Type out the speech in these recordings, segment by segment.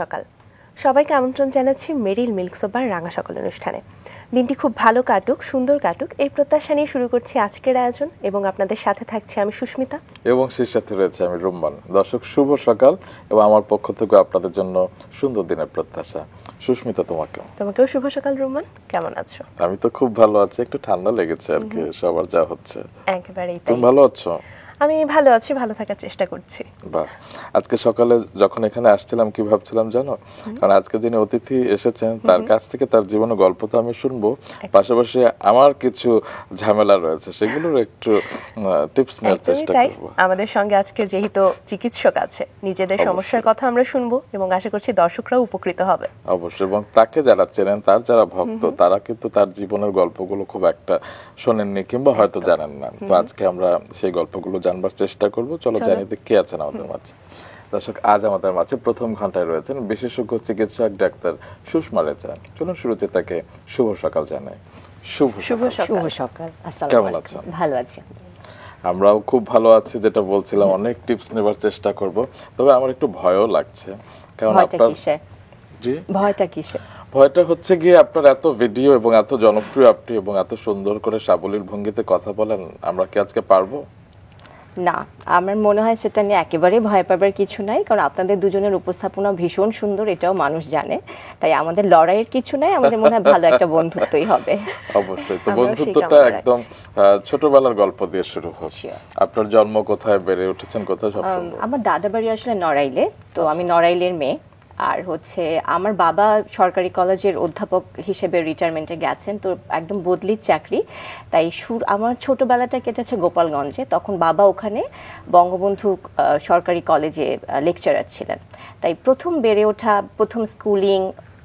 সকাল সবাইকে আমন্ত্রণ জানাচ্ছি মেরিল মিল্ক সোবার রাঙা সকাল অনুষ্ঠানে। দিনটি খুব ভালো কাটুক, সুন্দর কাটুক এই প্রত্যাশা নিয়ে শুরু করছি আজকের আয়োজন এবং আপনাদের সাথে থাকছি আমি সুস্মিতা এবং সেই সাথে রয়েছে আমি রুম্মান। দর্শক শুভ সকাল এবং আমার পক্ষ থেকে আপনাদের জন্য সুন্দর দিনের প্রত্যাশা। সুস্মিতা তোমাকেও শুভ সকাল। রুম্মান কেমন আছো? আমি তো খুব ভালো আছি, একটু ঠান্ডা লেগেছে আর কি, সবার যা হচ্ছে। একেবারেই তুমি ভালো আছো? আমি ভালো আছি, ভালো থাকার চেষ্টা করছি। বাহ, আজকে সকালে যখন এখানে আসছিলাম কি ভাবছিলাম জানো, কারণ আজকে যিনি অতিথি এসেছেন তার কাছ থেকে তার জীবনের গল্প তো আমি শুনবো, পাশাপাশি আমার কিছু ঝামেলা রয়েছে সেগুলোর একটু টিপস নেওয়ার চেষ্টা করব। আমাদের সঙ্গে আজকে যেহেতু চিকিৎসক আছে, নিজেদের সমস্যার কথা আমরা শুনবো এবং আশা করছি দর্শকরাও উপকৃত হবে। অবশ্যই, এবং তাকে যারা চেনেন, তার যারা ভক্ত, তারা কিন্তু তার জীবনের গল্পগুলো খুব একটা শোনেননি কিংবা হয়তো জানেন না। তো আজকে আমরা সেই গল্পগুলো জানবার চেষ্টা করব। চলো জানি কে আছেন আমাদের মাঝে। দর্শক, আজ আমাদের মাঝে প্রথম ঘন্টায় রয়েছেন বিশেষজ্ঞ চিকিৎসক ডাক্তার সুষমা রেজা। চলুন শুরুতে তাকে শুভ সকাল জানাই। শুভ সকাল। কেমন আছেন? ভালো আছি। আমরাও খুব ভালো আছি, যেটা বলছিলাম অনেক টিপস নেবার চেষ্টা করব। তবে আমার একটু ভয়ও লাগছে, কারণ আপনার ভয়টা হচ্ছে গিয়ে আপনার এত ভিডিও এবং এত জনপ্রিয় আপনি এবং এত সুন্দর করে সাবলীল ভঙ্গিতে কথা বলেন, আমরা কি আজকে পারবো? না, আমার মনে হয় সেটা নিয়ে একেবারে ভয় পাবার কিছু নাই, কারণ আপনাদের দুজনের উপস্থাপনা ভীষণ সুন্দর, এটাও মানুষ জানে। তাই আমাদের লড়াইয়ের কিছু নাই, আমাদের মনে হয় ভালো একটা বন্ধুত্বই হবে। অবশ্যই, তো বন্ধুত্বটা একদম ছোটবেলার গল্প দিয়ে শুরু হচ্ছে। আপনার জন্ম কোথায়, বেড়ে উঠেছেন কোথায়? আমার দাদা বাড়ি আসলে নড়াইলে, তো আমি নড়াইলের মেয়ে। আর হচ্ছে আমার বাবা সরকারি কলেজের অধ্যাপক হিসেবে রিটায়ারমেন্টে গেছেন, তো একদম বদলির চাকরি। তাই আমার ছোটবেলাটা কেটেছে গোপালগঞ্জে, তখন বাবা ওখানে বঙ্গবন্ধু সরকারি কলেজে লেকচারার ছিলেন। তাই প্রথম বেড়ে ওঠা, প্রথম স্কুলিং,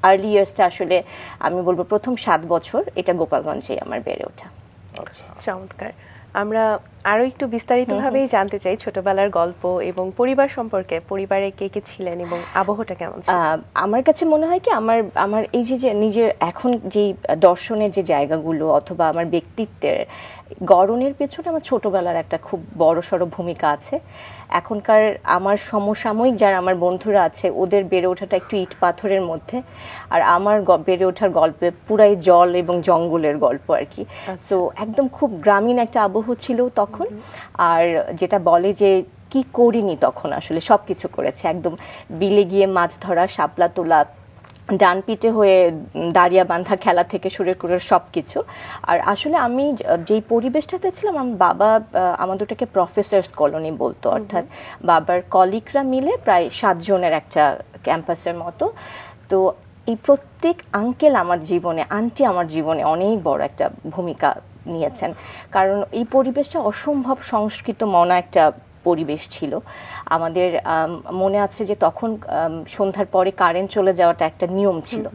আর্লি ইয়ার্সটা আসলে আমি বলবো প্রথম 7 বছর এটা গোপালগঞ্জে আমার বেড়ে ওঠা। আচ্ছা, চমৎকার। আমরা আরো একটু বিস্তারিতভাবেই জানতে চাই ছোটবেলার গল্প এবং পরিবার সম্পর্কে। পরিবারে কে কে ছিলেন এবং আবহটা কেমন ছিল? আমার কাছে মনে হয় কি আমার এই যে নিজের এখন যে দর্শনের যে জায়গাগুলো অথবা আমার ব্যক্তিত্বের গড়নের পেছনে আমার ছোটবেলার একটা খুব বড়সড় ভূমিকা আছে। এখনকার আমার সমসাময়িক যারা আমার বন্ধুরা আছে, ওদের বেড়ে ওঠাটা একটু ইট পাথরের মধ্যে, আর আমার বেড়ে ওঠার গল্পে পুরাই জল এবং জঙ্গলের গল্প আর কি। সো একদম খুব গ্রামীণ একটা আবহ ছিল তখন। আর যেটা বলে যে কি করিনি তখন, আসলে সবকিছু করেছে। একদম বিলে গিয়ে মাছ ধরা, শাপলা তোলা, ডান পিঠে হয়ে দাঁড়িয়া বাঁধা খেলা থেকে শুরু করে সবকিছু। আর আসলে আমি যেই পরিবেশটাতে ছিলাম, আমার বাবা আমাদেরটাকে প্রফেসরস কলোনি বলতো, অর্থাৎ বাবার কলিগরা মিলে প্রায় 7 জনের একটা ক্যাম্পাসের মতো। তো এই প্রত্যেক আঙ্কেল আমার জীবনে, আন্টি আমার জীবনে অনেক বড় একটা ভূমিকা নিয়েছেন, কারণ এই পরিবেশটা অসম্ভব সংস্কৃত মনা একটা পরিবেশ ছিল আমাদের। মনে আছে যে তখন সন্ধ্যার পরে কারেন্ট চলে যাওয়াটা একটা নিয়ম ছিল,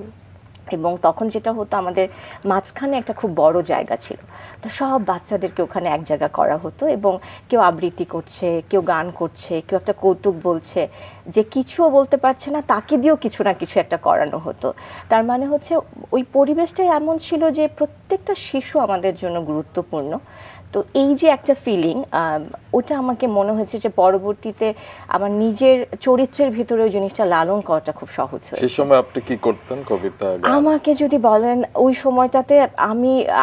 এবং তখন যেটা হতো আমাদের মাঝখানে একটা খুব বড় জায়গা ছিল, তো সব বাচ্চাদেরকে ওখানে এক জায়গা করা হতো, এবং কেউ আবৃত্তি করছে, কেউ গান করছে, কেউ একটা কৌতুক বলছে, যে কিছুও বলতে পারছে না তাকে দিয়েও কিছু না কিছু একটা করানো হতো। তার মানে হচ্ছে ওই পরিবেশটাই এমন ছিল যে প্রত্যেকটা শিশু আমাদের জন্য গুরুত্বপূর্ণ। তো এই যে একটা ফিলিং, ওটা আমাকে মনে হয়েছে যে পরবর্তীতে আমার নিজের চরিত্রের ভিতরে ওই জিনিসটা লালন করাটা খুব সহজ হয়েছে। সেই সময় আপনি কি করতেন? কবিতা, আমাকে যদি বলেন ওই সময়টাতে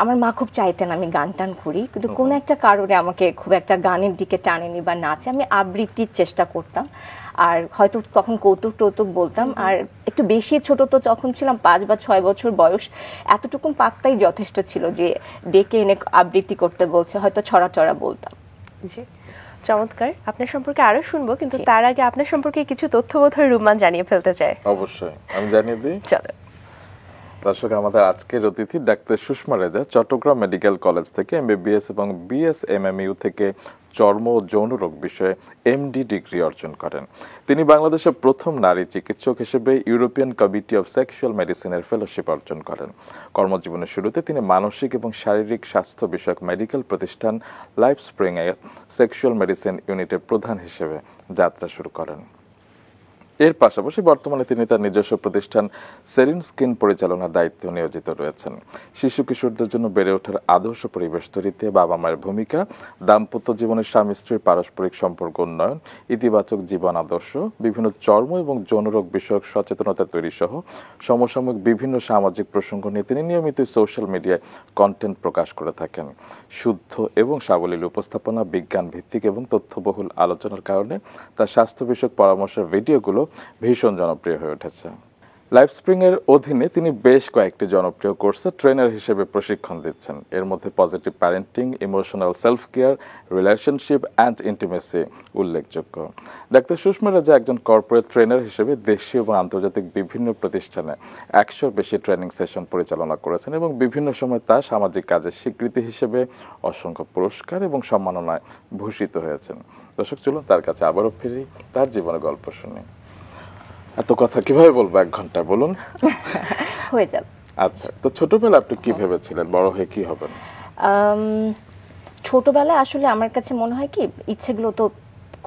আমার মা খুব চাইতেন আমি গান টান করি, কিন্তু কোনো একটা কারণে আমাকে খুব একটা গানের দিকে টানেনি বা নাচে। আমি আবৃত্তির চেষ্টা করতাম, আর হয়তো তখন কৌতুক টৌতুক বলতাম। আর একটু বেশি ছোট তো যখন ছিলাম, 5 বা 6 বছর বয়স, এতটুকুন পাত্তাই যথেষ্ট ছিল যে ডেকে এনে আবৃত্তি করতে বলছে, হয়তো ছড়া ছড়া বলতাম। জি, চমৎকার। আপনার সম্পর্কে আরো শুনবো, কিন্তু তার আগে আপনার সম্পর্কে কিছু তথ্য বোধহয় রুম্মান জানিয়ে ফেলতে চাই। অবশ্যই আমি জানিয়ে দিই। চলো দর্শক, আমাদের আজকের অতিথি doctor Sushma Reza Chittagong medical college থেকে MBBS এবং BSMMU থেকে চর্ম ও যৌন রোগ বিষয়ে MD ডিগ্রি অর্জন করেন। তিনি বাংলাদেশের প্রথম নারী চিকিৎসক হিসেবে ইউরোপিয়ান কমিটি অফ সেক্সুয়াল মেডিসিনের ফেলোশিপ অর্জন করেন। কর্মজীবনের শুরুতে তিনি মানসিক এবং শারীরিক স্বাস্থ্য বিষয়ক মেডিকেল প্রতিষ্ঠান লাইফ স্প্রিং এর সেক্সুয়াল মেডিসিন ইউনিটের প্রধান হিসেবে যাত্রা শুরু করেন। এর পাশাপাশি বর্তমানে তিনি তার নিজস্ব প্রতিষ্ঠান সেরিন স্কিন পরিচালনার দায়িত্ব নিয়োজিত রয়েছেন। শিশু কিশোরদের জন্য বেড়ে ওঠার আদর্শ পরিবেশ তৈরিতে বাবা মায়ের ভূমিকা, দাম্পত্য জীবনের স্বামী স্ত্রীর পারস্পরিক সম্পর্ক উন্নয়ন, ইতিবাচক জীবন আদর্শ, বিভিন্ন চর্ম এবং যৌনরোগ বিষয়ক সচেতনতা তৈরি সহ সমসাময়িক বিভিন্ন সামাজিক প্রসঙ্গ নিয়ে তিনি নিয়মিত সোশ্যাল মিডিয়ায় কন্টেন্ট প্রকাশ করে থাকেন। শুদ্ধ এবং সাবলীল উপস্থাপনা, বিজ্ঞান ভিত্তিক এবং তথ্যবহুল আলোচনার কারণে তার স্বাস্থ্য বিষয়ক পরামর্শের ভিডিওগুলো ভীষণ জনপ্রিয় হয়ে উঠেছে। লাইফস্প্রিং এর অধীনে তিনি বেশ কয়েকটি জনপ্রিয় কোর্সে ট্রেনার হিসেবে প্রশিক্ষণ দিচ্ছেন। এর মধ্যে positive parenting, emotional self care, relationship and intimacy উল্লেখযোগ্য। ডাক্তার সুষমা রেজা একজন কর্পোরেট ট্রেনার হিসেবে দেশীয় এবং আন্তর্জাতিক বিভিন্ন প্রতিষ্ঠানে 100-র বেশি ট্রেনিং সেশন পরিচালনা করেছেন এবং বিভিন্ন সময় তার সামাজিক কাজের স্বীকৃতি হিসেবে অসংখ্য পুরস্কার এবং সম্মাননায় ভূষিত হয়েছেন। দর্শক, চলুন তার কাছে আবারও ফিরি, তার জীবনের গল্প শুনি। এত কথা কিভাবে বলবো 1 ঘন্টা, বলুন। হয়ে যাবে। আচ্ছা, তো ছোটবেলায় আপনি কি ভেবেছিলেন বড় হয়ে কি হবেন? ছোটবেলায় আসলে আমার কাছে মনে হয় কি, ইচ্ছেগুলো তো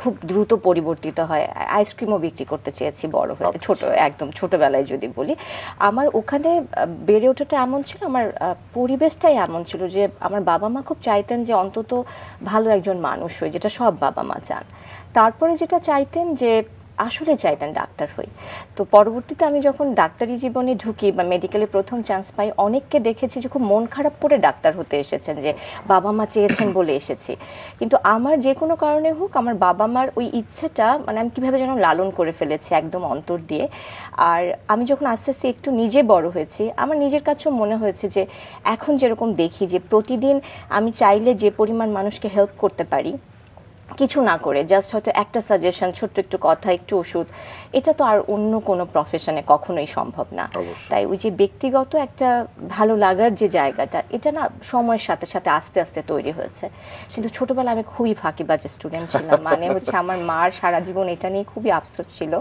খুব দ্রুত পরিবর্তিত হয়। আইসক্রিমও বিক্রি করতে চেয়েছি বড় হয়ে, একদম ছোটবেলায় যদি বলি। আমার ওখানে বেড়ে ওঠাটা এমন ছিল, আমার পরিবেশটাই এমন ছিল যে আমার বাবা মা খুব চাইতেন যে অন্তত ভালো একজন মানুষ হই, যেটা সব বাবা মা চান। তারপরে যেটা চাইতেন যে আসলে চাইতেন ডাক্তার হই। তো পরবর্তীতে আমি যখন ডাক্তারি জীবনে ঢুকি বা মেডিকেলে প্রথম চান্স পাই, অনেককে দেখেছি যে খুব মন খারাপ করে ডাক্তার হতে এসেছেন, যে বাবা মা চেয়েছেন বলে এসেছি। কিন্তু আমার যে কোনো কারণে হোক, আমার বাবা মার ওই ইচ্ছেটা মানে আমি কীভাবে যেন লালন করে ফেলেছি একদম অন্তর দিয়ে। আর আমি যখন আস্তে আস্তে একটু নিজে বড় হয়েছি, আমার নিজের কাছেও মনে হয়েছে যে এখন যেরকম দেখি যে প্রতিদিন আমি চাইলে যে পরিমাণ মানুষকে হেল্প করতে পারি, কিছু না করে জাস্ট হয়তো একটা সাজেশন, ছোট্ট একটু কথা, একটু ওষুধ, এটা তো আর অন্য কোনো প্রফেশনে কখনোই সম্ভব না। তাই ওই যে ব্যক্তিগত একটা ভালো লাগার যে জায়গাটা, এটা না সময়ের সাথে সাথে আস্তে আস্তে তৈরি হয়েছে। কিন্তু ছোটবেলায় আমি খুবই ফাঁকিবাজ স্টুডেন্ট ছিলাম। মানে হচ্ছে আমার মার সারা জীবন এটা নিয়ে খুবই আফসোস ছিল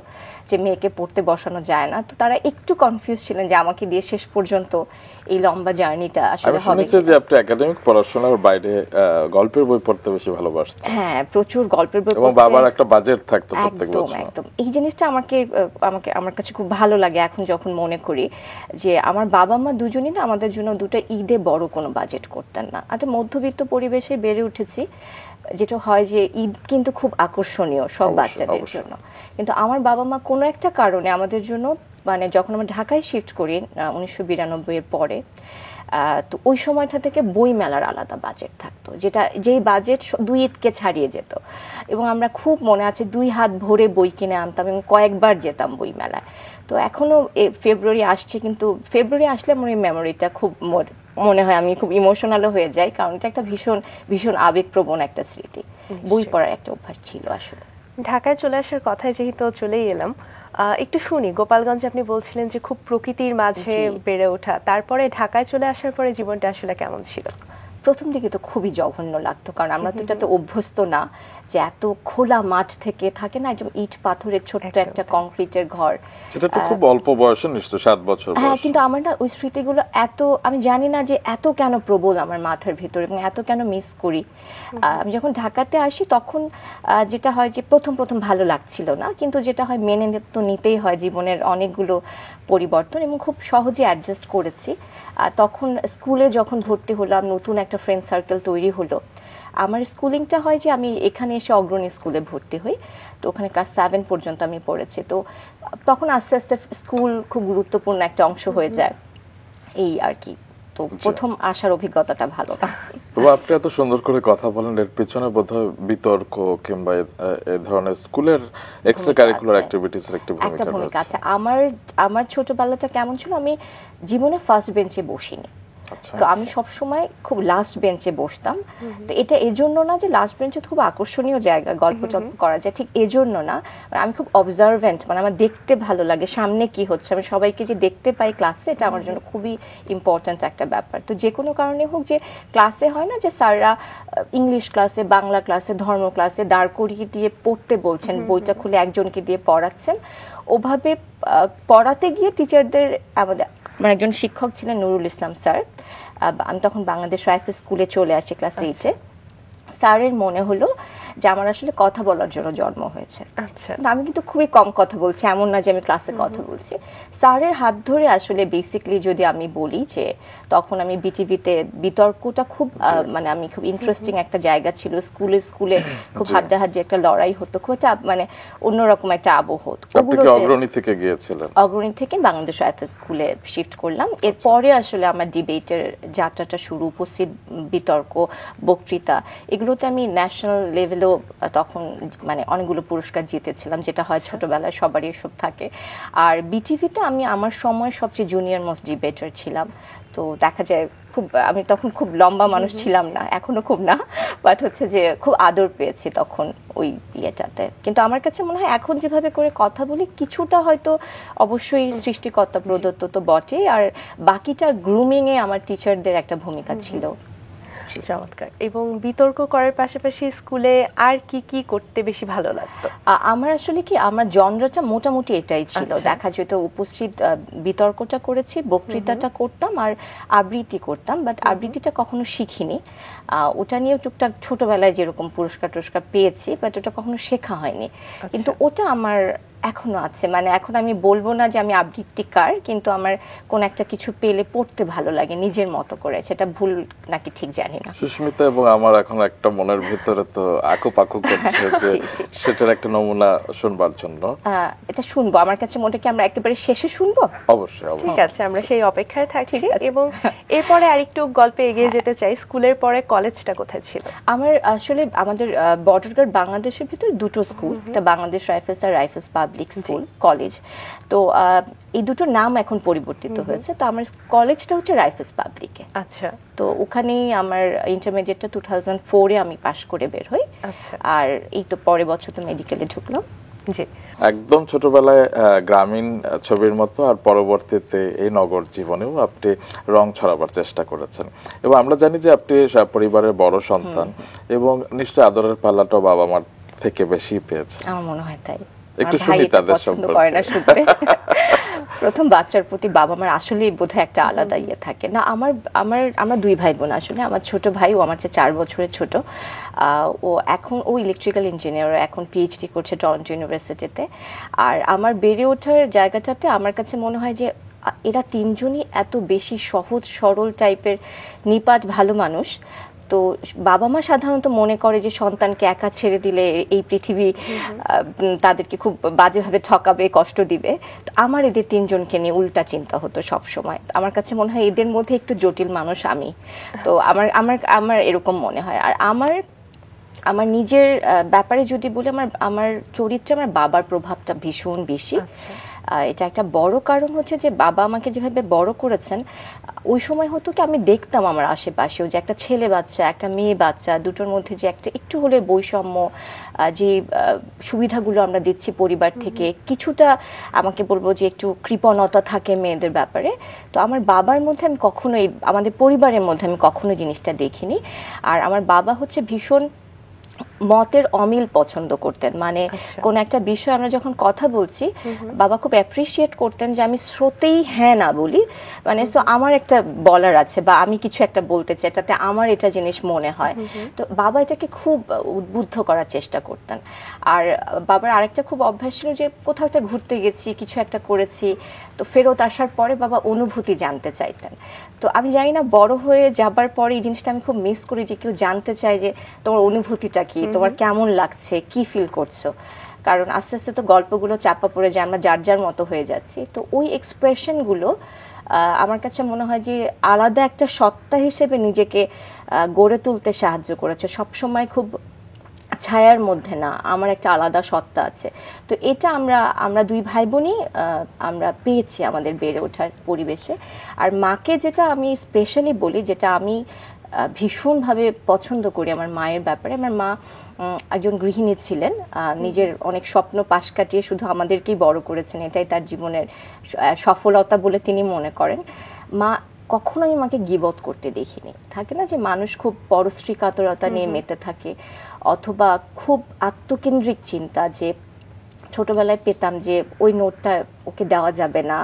যে মেয়েকে পড়তে বসানো যায় না। তো তারা একটু কনফিউজ ছিলেন যে আমাকে দিয়ে শেষ পর্যন্ত এই লম্বা জার্নিটা আসলে হবে। আমি শুনেছি যে আপনি একাডেমিক পড়াশোনার বাইরে গল্পের বই পড়তে বেশি ভালোবাসতেন। হ্যাঁ, প্রচুর গল্পের বই, এবং বাবার একটা বাজেট থাকতো প্রত্যেক বছর। একদম এই জিনিসটা আমার কাছে খুব ভালো লাগে এখন যখন মনে করি যে আমার বাবা মা দুজনই না আমাদের জন্য দুটো ঈদে বড় কোনো বাজেট করতেন না। একটা মধ্যবিত্ত পরিবেশে বেড়ে উঠেছি, যেটা হয় যে ঈদ কিন্তু খুব আকর্ষণীয় সব বাচ্চাদের জন্য। কিন্তু আমার বাবা মা কোনো একটা কারণে আমাদের জন্য, মানে যখন আমরা ঢাকায় শিফট করি 1992 এর পরে, তো ওই সময়টা থেকে বই মেলার আলাদা বাজেট থাকতো, যেই বাজেট 2 ঈদকে ছাড়িয়ে যেত। এবং আমরা খুব মনে আছে 2 হাত ভরে বই কিনে আনতাম এবং কয়েকবার যেতাম বই মেলায়। তো এখনো ফেব্রুয়ারি আসছে, কিন্তু ফেব্রুয়ারি আসলে আমার এই মেমোরিটা খুব মনে হয়, আমি খুব ইমোশনালও হয়ে যাই, কারণ এটা একটা ভীষণ ভীষণ আবেগপ্রবণ একটা স্মৃতি। বই পড়ার একটা অভ্যাস ছিল আসলে। ঢাকায় চলে আসার কথায় যেহেতু চলেই এলাম, একটু শুনি, গোপালগঞ্জে আপনি বলছিলেন যে খুব প্রকৃতির মাঝে বেড়ে ওঠা, তারপরে ঢাকায় চলে আসার পরে জীবনটা আসলে কেমন ছিল? প্রথম দিকে তো খুবই জঘন্য লাগতো, কারণ আমরা তো এটাতে অভ্যস্ত না যে এত খোলা মাঠ থেকে থাকে না একদম ইট পাথরের ছোট্ট একটা কংক্রিটের ঘর। সেটা তো খুব অল্প বয়সে, নিশ্চয় 7 বছর। হ্যাঁ, কিন্তু আমার না ওই স্মৃতিগুলো এত, আমি জানি না যে এত কেন প্রবল আমার মাথার ভিতরে এবং এত কেন মিস করি। আমি যখন ঢাকাতে আসি তখন যেটা হয় যে প্রথম ভালো লাগছিল না, কিন্তু যেটা হয় মেনে তো নিতেই হয়, জীবনের অনেকগুলো পরিবর্তন, এবং খুব সহজে অ্যাডজাস্ট করেছি। তখন স্কুলে যখন ভর্তি হলাম, নতুন একটা ফ্রেন্ড সার্কেল তৈরি হলো। আমার স্কুলিংটা হয় যে আমি এখানে এসে অগ্রণী স্কুলে ভর্তি হই, তো ওখানে ক্লাস 7 পর্যন্ত আমি পড়েছি। তো তখন আস্তে আস্তে স্কুল খুব গুরুত্বপূর্ণ একটা অংশ হয়ে যায়, এই আর কি। তো প্রথম আসার অভিজ্ঞতাটা ভালো না। তবে আপনি এত সুন্দর করে কথা বলেন, এর পিছনে বোধহয় বিতর্ক কিংবা এই ধরনের স্কুলের এক্সট্রা কারিকুলার অ্যাক্টিভিটিসের একটা ভূমিকা আছে। আমার ছোটবেলাটা কেমন ছিল, আমি জীবনে ফার্স্ট বেঞ্চে বসিনি। তো আমি সব সময় খুব লাস্ট বেঞ্চে বসতাম। তো এটা এজন্য না যে লাস্ট বেঞ্চে খুব আকর্ষণীয় জায়গা, গল্প টল্প করা যায়, ঠিক এজন্য না। আমি খুব অবজারভেন্ট, মানে আমার দেখতে ভালো লাগে সামনে কি হচ্ছে, আমি সবাইকে যে দেখতে পাই ক্লাসে, এটা আমার জন্য খুবই ইম্পর্ট্যান্ট একটা ব্যাপার। তো যে কোনো কারণে হোক, যে ক্লাসে হয় না যে স্যাররা ইংলিশ ক্লাসে, বাংলা ক্লাসে, ধর্ম ক্লাসে দাঁড় করিয়ে দিয়ে পড়তে বলছেন, বইটা খুলে একজনকে দিয়ে পড়াচ্ছেন, ওভাবে পড়াতে গিয়ে টিচারদের, আমাদের আমার একজন শিক্ষক ছিলেন নুরুল ইসলাম স্যার, আমি তখন বাংলাদেশ রাইফেল স্কুলে চলে আসি ক্লাস 8-এ। স্যারের মনে হলো যে আমার আসলে কথা বলার জন্য জন্ম হয়েছে। আচ্ছা, আমি কিন্তু খুবই কম কথা বলছি, এমন না যে আমি ক্লাসে কথা বলছি। স্যারের হাত ধরে আসলে বেসিক্যালি যদি আমি বলি যে তখন আমি বিটিভিতে বিতর্কটা খুব মানে আমি খুব ইন্টারেস্টিং একটা জায়গা ছিল, স্কুলে স্কুলে খুব হাড্ডাহাড্ডি একটা লড়াই হতো, খুব একটা মানে অন্যরকম একটা আবহ হতো। আপনি কি অগ্রণী থেকে গিয়েছিলেন? অগ্রণী থেকে বাংলাদেশ আইএফএস স্কুলে শিফট করলাম। এরপরে আসলে আমার ডিবেটের যাত্রাটা শুরু, উপস্থিত বিতর্ক, বক্তৃতা, এগুলোতে আমি ন্যাশনাল লেভেলেও তখন মানে অনেকগুলো পুরস্কার জিতেছিলাম, যেটা হয় ছোটবেলায় সবারই এসব থাকে। আর বিটিভিতে আমি আমার সময় সবচেয়ে জুনিয়র মোস্ট ডিবেটার ছিলাম। তো দেখা যায় খুব, আমি তখন খুব লম্বা মানুষ ছিলাম না, এখনো খুব না, বাট হচ্ছে যে খুব আদর পেয়েছি তখন ওই ইয়েটাতে। কিন্তু আমার কাছে মনে হয় এখন যেভাবে করে কথা বলি কিছুটা হয়তো অবশ্যই সৃষ্টিকর্তা প্রদত্ত তো বটেই, আর বাকিটা গ্রুমিং এ আমার টিচারদের একটা ভূমিকা ছিল। চমৎকার। এবং বিতর্ক করার পাশাপাশি স্কুলে আর কি কি করতে বেশি ভালো লাগতো? আমার আসলে কি, আমার জনরাটা মোটামুটি এটাই ছিল। দেখা যেত উপস্থিত বিতর্কটা করেছি, বক্তৃতাটা করতাম আর আবৃত্তি করতাম, বাট আবৃত্তিটা কখনো শিখিনি। ওটা নিয়ে টুকটাক ছোটবেলায় যেরকম পুরস্কার টুরস্কার পেয়েছি, বাট ওটা কখনো শেখা হয়নি। কিন্তু ওটা আমার এখনো আছে, মানে এখন আমি বলবো না যে আমি আবৃত্তিকার, কিন্তু আমার কোন একটা কিছু পেলে পড়তে ভালো লাগে নিজের মতো করে, সেটা ভুল নাকি ঠিক জানি না। সুস্মিতা এবং আমার এখন একটা মনের ভিতরে তো আকুপাকু করছে যে সেটার একটা নমুনা শুনবার জন্য। এটা শুনবো, আমার কাছে মনে কি আমরা একেবারে শেষে শুনবো? অবশ্যই ঠিক আছে, আমরা সেই অপেক্ষায় থাকছি। এবং এরপরে আরেকটু গল্পে এগিয়ে যেতে চাই, স্কুলের পরে কলেজটা কোথায় ছিল? আমার আসলে আমাদের বর্ডার বাংলাদেশের ভিতরে দুটো স্কুল, একটা বাংলাদেশ রাইফেলস আর রাইফেলস পাবলিক স্কুল কলেজ। তো এই দুটোর নাম এখন পরিবর্তিত হয়েছে। তো আমার কলেজটা হচ্ছে রাইফেলস পাবলিকে। আচ্ছা, তো ওখানেই আমার ইন্টারমিডিয়েটটা 2004-এ আমি পাশ করে বের হই। আচ্ছা, আর এই তো পরের বছর তো মেডিকেলে ঢুকলাম। জি। একদম ছোটবেলায় গ্রামীণ ছবির মতো, আর পরবর্তীতে এই নগর জীবনেও আপনি রং ছড়াবার চেষ্টা করেছেন। এবং আমরা জানি যে আপনি পরিবারের বড় সন্তান, এবং নিশ্চয়ই আদরের পাল্লাটাও বাবা মার থেকে বেশি পেয়েছেন। আমার মনে হয় তাই। একটু শুনি তাদের সম্পর্কে। করে না শুনতে। প্রথম বাচ্চার প্রতি বাবা মার আসলেই বোধহয় একটা আলাদা ইয়ে থাকে না। আমরা দুই ভাই বোন আসলে। আমার ছোট ভাই, ও আমার চেয়ে 4 বছরের ছোট। ও ইলেকট্রিক্যাল ইঞ্জিনিয়ার, এখন পিএইচডি করছে টরন্টো ইউনিভার্সিটিতে। আর আমার বেড়ে ওঠার জায়গাটাতে আমার কাছে মনে হয় যে এরা তিনজনই এত বেশি সহজ সরল টাইপের, নিপাট ভালো মানুষ। তো বাবা মা সাধারণত মনে করে যে সন্তানকে একা ছেড়ে দিলে এই পৃথিবী তাদেরকে খুব বাজেভাবে ঠকাবে, কষ্ট দিবে। তো আমার এদের তিনজনকে নিয়ে উল্টা চিন্তা হতো সব সময়। আমার কাছে মনে হয় এদের মধ্যে একটু জটিল মানুষ আমি। তো আমার এরকম মনে হয়। আর আমার নিজের ব্যাপারে যদি বলি, আমার চরিত্রে আমার বাবার প্রভাবটা ভীষণ বেশি। এটা একটা বড় কারণ হচ্ছে যে বাবা আমাকে যেভাবে বড় করেছেন, ওই সময় হতো কি আমি দেখতাম আমার আশেপাশেও যে একটা ছেলে বাচ্চা, একটা মেয়ে বাচ্চা, দুটোর মধ্যে যে একটা একটু হলে বৈষম্য, যে সুবিধাগুলো আমরা দিচ্ছি পরিবার থেকে, কিছুটা আমাকে বলবো যে একটু কৃপণতা থাকে মেয়েদের ব্যাপারে। তো আমার বাবার মধ্যে আমি কখনোই, আমাদের পরিবারের মধ্যে আমি কখনো জিনিসটা দেখিনি। আর আমার বাবা হচ্ছে ভীষণ মতের অমিল পছন্দ করতেন। মানে কোন একটা বিষয় আমরা যখন কথা বলছি, বাবা খুব অ্যাপ্রিসিয়েট করতেন যে আমি স্রোতেই হ্যাঁ না বলি, মানে সো আমার একটা বলার আছে বা আমি কিছু একটা বলতে চাই, এটাতে আমার এটা জিনিস মনে হয়। তো বাবা এটাকে খুব উদ্বুদ্ধ করার চেষ্টা করতেন। আর বাবার আরেকটা খুব অভ্যাস ছিল যে কোথাও একটা ঘুরতে গেছি, কিছু একটা করেছি, তো ফেরত আসার পরে বাবা অনুভূতি জানতে চাইতেন। তো আমি জানি না, বড় হয়ে যাবার পরে এই জিনিসটা আমি খুব মিস করি যে কেউ জানতে চায় যে তোমার অনুভূতিটা কি, তোমার কেমন লাগছে, কি ফিল করছো। কারণ আস্তে আস্তে তো গল্পগুলো চাপা পড়ে যায়, আমরা যার যার মতো হয়ে যাচ্ছি। তো ওই এক্সপ্রেশনগুলো আমার কাছে মনে হয় যে আলাদা একটা সত্তা হিসেবে নিজেকে গড়ে তুলতে সাহায্য করেছে। সবসময় খুব ছায়ার মধ্যে না, আমার একটা আলাদা সত্তা আছে। তো এটা আমরা দুই ভাই বোনই আমরা পেয়েছি আমাদের বেড়ে ওঠার পরিবেশে। আর মাকে যেটা আমি স্পেশালি বলি, যেটা আমি ভীষণভাবে পছন্দ করি আমার মায়ের ব্যাপারে, আমার মা একজন গৃহিণী ছিলেন, নিজের অনেক স্বপ্ন পাশ কাটিয়ে শুধু আমাদেরকেই বড় করেছেন, এটাই তার জীবনের সফলতা বলে তিনি মনে করেন। মা কখনো আমি মাকে গিবত করতে দেখিনি। থাকে না যে মানুষ খুব পরশ্রী কাতরতা নিয়ে মেতে থাকে, অথবা খুব আত্মকেন্দ্রিক চিন্তা, যে ছোটবেলায় পেতাম যে ওই নোটটা ওকে দেওয়া যাবে না,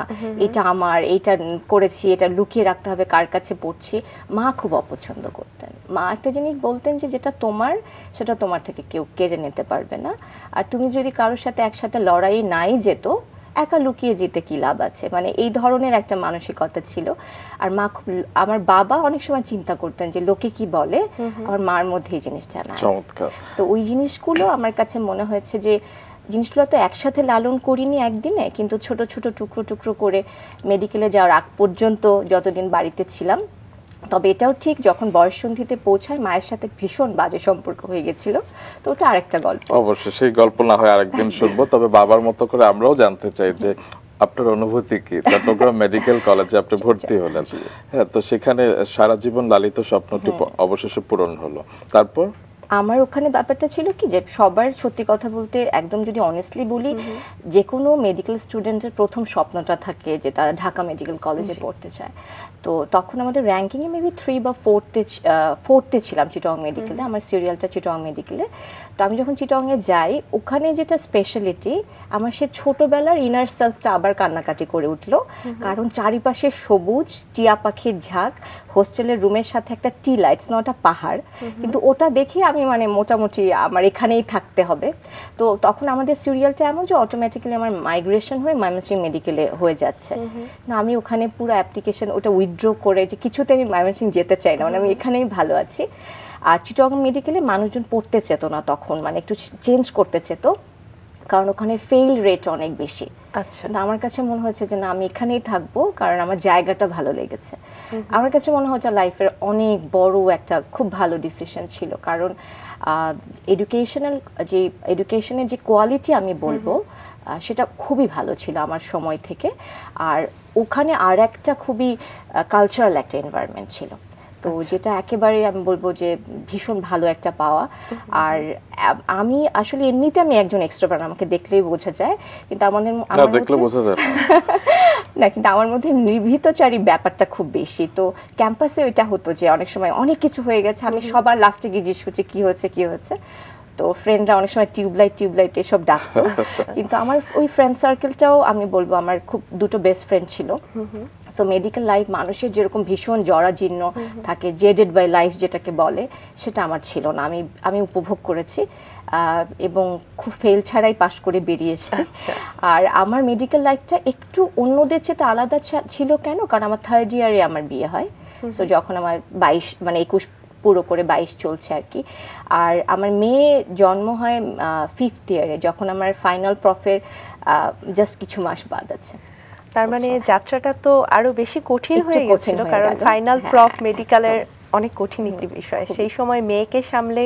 এটা আমার, এটা করেছি, এটা লুকিয়ে রাখতে হবে, কার কাছে পড়ছি। মা খুব অপছন্দ করতেন। মা একটা জিনিস বলতেন যে যেটা তোমার সেটা তোমার থেকে কেউ কেড়ে নিতে পারবে না, আর তুমি যদি কারোর সাথে একসাথে লড়াই নাই যেত, একা লুকিয়ে যেতে কি লাভ আছে, মানে এই ধরনের একটা মানসিকতা ছিল। আর মা খুব, আমার বাবা অনেক সময় চিন্তা করতেন যে লোকে কি বলে, আমার মার মধ্যে এই জিনিসটা না। চমৎকার। তো ওই জিনিসগুলো আমার কাছে মনে হয়েছে যে জিনিসগুলো তো একসাথে লালন করিনি একদিনে, কিন্তু ছোট ছোট টুকরো টুকরো করে মেডিকেলে যাওয়ার আগ পর্যন্ত যতদিন বাড়িতে ছিলাম। তবে এটাও ঠিক, যখন বয়ঃসন্ধিতে পৌঁছায় মায়ের সাথে ভীষণ বাজে সম্পর্ক হয়ে গেছিল, তো ওটা আরেকটা গল্প। অবশ্যই সেই গল্প না হয় আরেকদিন শুনবো, তবে বাবার মতো করে আমরাও জানতে চাই যে আপনার অনুভূতি কি চট্টগ্রাম মেডিকেল কলেজে আপনি ভর্তি হলেন। হ্যাঁ, তো সেখানে সারা জীবন লালিত স্বপ্নটি অবশেষে পূরণ হলো, তারপর? আমার ওখানে ব্যাপারটা ছিল কি যে সবার সত্যি কথা বলতে একদম যদি অনেস্টলি বলি, যে কোনো মেডিকেল স্টুডেন্টের প্রথম স্বপ্নটা থাকে যে তারা ঢাকা মেডিকেল কলেজে পড়তে চায়। তো তখন আমাদের র্যাঙ্কিংয়ে মেবি 3 বা 4তে ছিলাম চিটং মেডিকেলে, আমার সিরিয়ালটা চিটং মেডিকেলে। তো আমি যখন চিটংয়ে যাই, ওখানে যেটা স্পেশালিটি, আমার সে ছোটবেলার ইনার সেলফটা আবার কান্নাকাটি করে উঠলো, কারণ চারিপাশে সবুজ, টিয়া পাখির ঝাঁক, হোস্টেলের রুমের সাথে একটা টি লাইটস, না ওটা পাহাড়, কিন্তু ওটা দেখে আমি মানে মোটামুটি আমার এখানেই থাকতে হবে। তো তখন আমাদের সিরিয়ালটা এমন যে অটোমেটিক্যালি আমার মাইগ্রেশন হয়ে ময়মনসিংহ মেডিকেলে হয়ে যাচ্ছে। না আমি ওখানে পুরো অ্যাপ্লিকেশন ওটা উইথড্র করে যে কিছুতে আমি ময়মনসিংহ যেতে চাই না, মানে আমি এখানেই ভালো আছি। আর চিটং মেডিকেলে মানুষজন পড়তে চেত না তখন, মানে একটু চেঞ্জ করতে চেত, কারণ ওখানে ফেইল রেট অনেক বেশি। আচ্ছা, আমার কাছে মনে হচ্ছে যে না আমি এখানেই থাকবো, কারণ আমার জায়গাটা ভালো লেগেছে। আমার কাছে মনে হচ্ছে লাইফের অনেক বড় একটা খুব ভালো ডিসিশন ছিল, কারণ এডুকেশনের যে কোয়ালিটি আমি বলবো সেটা খুবই ভালো ছিল আমার সময় থেকে। আর ওখানে আর একটা খুবই কালচারাল একটা এনভায়রনমেন্ট ছিল, তো যেটা একেবারে আমি বলবো যে ভীষণ ভালো একটা পাওয়া। আর আমি আসলে এমনিতে আমি একজন এক্সট্রোভার্ট, আমাকে দেখলেই বোঝা যায়, কিন্তু দেখলে বোঝা যায় না, কিন্তু আমার মধ্যে নির্ভীতচারী ব্যাপারটা খুব বেশি। তো ক্যাম্পাসে এটা হতো যে অনেক সময় অনেক কিছু হয়ে গেছে, আমি সবার লাস্টে গিয়ে জিজ্ঞেস করছি কি হয়েছে, তো ফ্রেন্ডরা অনেক সময় টিউবলাইট এসব ডাকতো। কিন্তু আমার ওই ফ্রেন্ড সার্কেলটাও আমি বলবো আমার খুব দুটো বেস্ট ফ্রেন্ড ছিল। সো মেডিকেল লাইফ মানুষের যেরকম ভীষণ জরাজীর্ণ থাকে, জেডেড বাই লাইফ যেটাকে বলে, সেটা আমার ছিল না। আমি উপভোগ করেছি এবং খুব ফেল ছাড়াই পাশ করে বেরিয়ে এসেছি। আর আমার মেডিকেল লাইফটা একটু অন্যদের চেয়ে আলাদা ছিল কেন, কারণ আমার 3rd ইয়ারে আমার বিয়ে হয়। সো যখন আমার 21 পুরো করে 22 চলছে আর কি। আর আমার মেয়ে জন্ম হয় 5th ইয়ারে, যখন আমার ফাইনাল প্রফের জাস্ট কিছু মাস বাদ আছে। তার মানে যাত্রাটা তো আরো বেশি কঠিন হয়ে গেছিল, কারণ ফাইনাল প্রফ মেডিকেলের অনেক কঠিন একটি বিষয়। সেই সময় মেয়েকে সামলে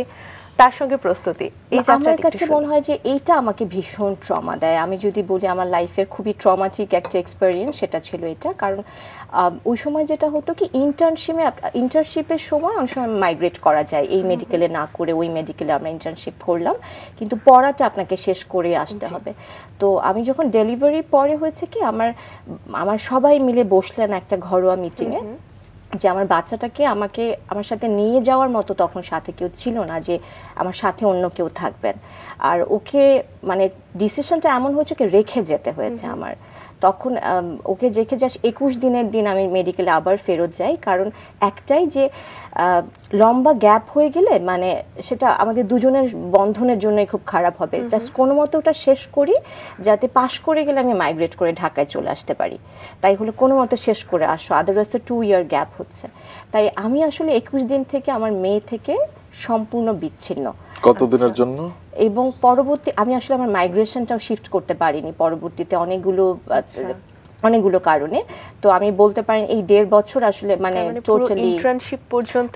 তার সঙ্গে প্রস্তুতি, এই আমার কাছে মনে হয় যে এইটা আমাকে ভীষণ ট্রমা দেয়। আমি যদি বলি আমার লাইফের খুবই ট্রমাটিক একটা এক্সপেরিয়েন্স, সেটা ছিল এটা। কারণ ওই সময় যেটা হতো কি, ইন্টার্নশিপের সময় অনেক সময় মাইগ্রেট করা যায়, এই মেডিকেলে না করে ওই মেডিকেলে আমরা ইন্টার্নশিপ করলাম, কিন্তু পড়াটা আপনাকে শেষ করে আসতে হবে। তো আমি যখন ডেলিভারি পরে হয়েছে কি, আমার সবাই মিলে বসলেন একটা ঘরোয়া মিটিংয়ে, যে আমার বাচ্চাটাকে আমার সাথে নিয়ে যাওয়ার মতো তখন সাথে কেউ ছিল না, যে আমার সাথে অন্য কেউ থাকবেন। আর ওকে মানে ডিসিশনটা এমন হয়েছে কি রেখে যেতে হয়েছে আমার। তখন ওকে রেখে যাস 21 দিনের দিন আমি মেডিকেলে আবার ফেরত যাই, কারণ একটাই যে লম্বা গ্যাপ হয়ে গেলে মানে সেটা আমাদের দুজনের বন্ধনের জন্যই খুব খারাপ হবে। জাস্ট কোনো মতো ওটা শেষ করি, যাতে পাশ করে গেলে আমি মাইগ্রেট করে ঢাকায় চলে আসতে পারি। তাই হলো কোনো মতো শেষ করে আসো, আদারওয়াইজ তো 2 ইয়ার গ্যাপ হচ্ছে। তাই আমি আসলে 21 দিন থেকে আমার মেয়ে থেকে সম্পূর্ণ বিচ্ছিন্ন। কতদিনের জন্য? এবং পরবর্তী আমি আসলে আমার মাইগ্রেশনটাও শিফট করতে পারিনি পরবর্তীতে অনেকগুলো কারণে। তো আমি বলতে পারি এই 1.5 বছর আসলে মানে টোটালি ইন্টার্নশিপ পর্যন্ত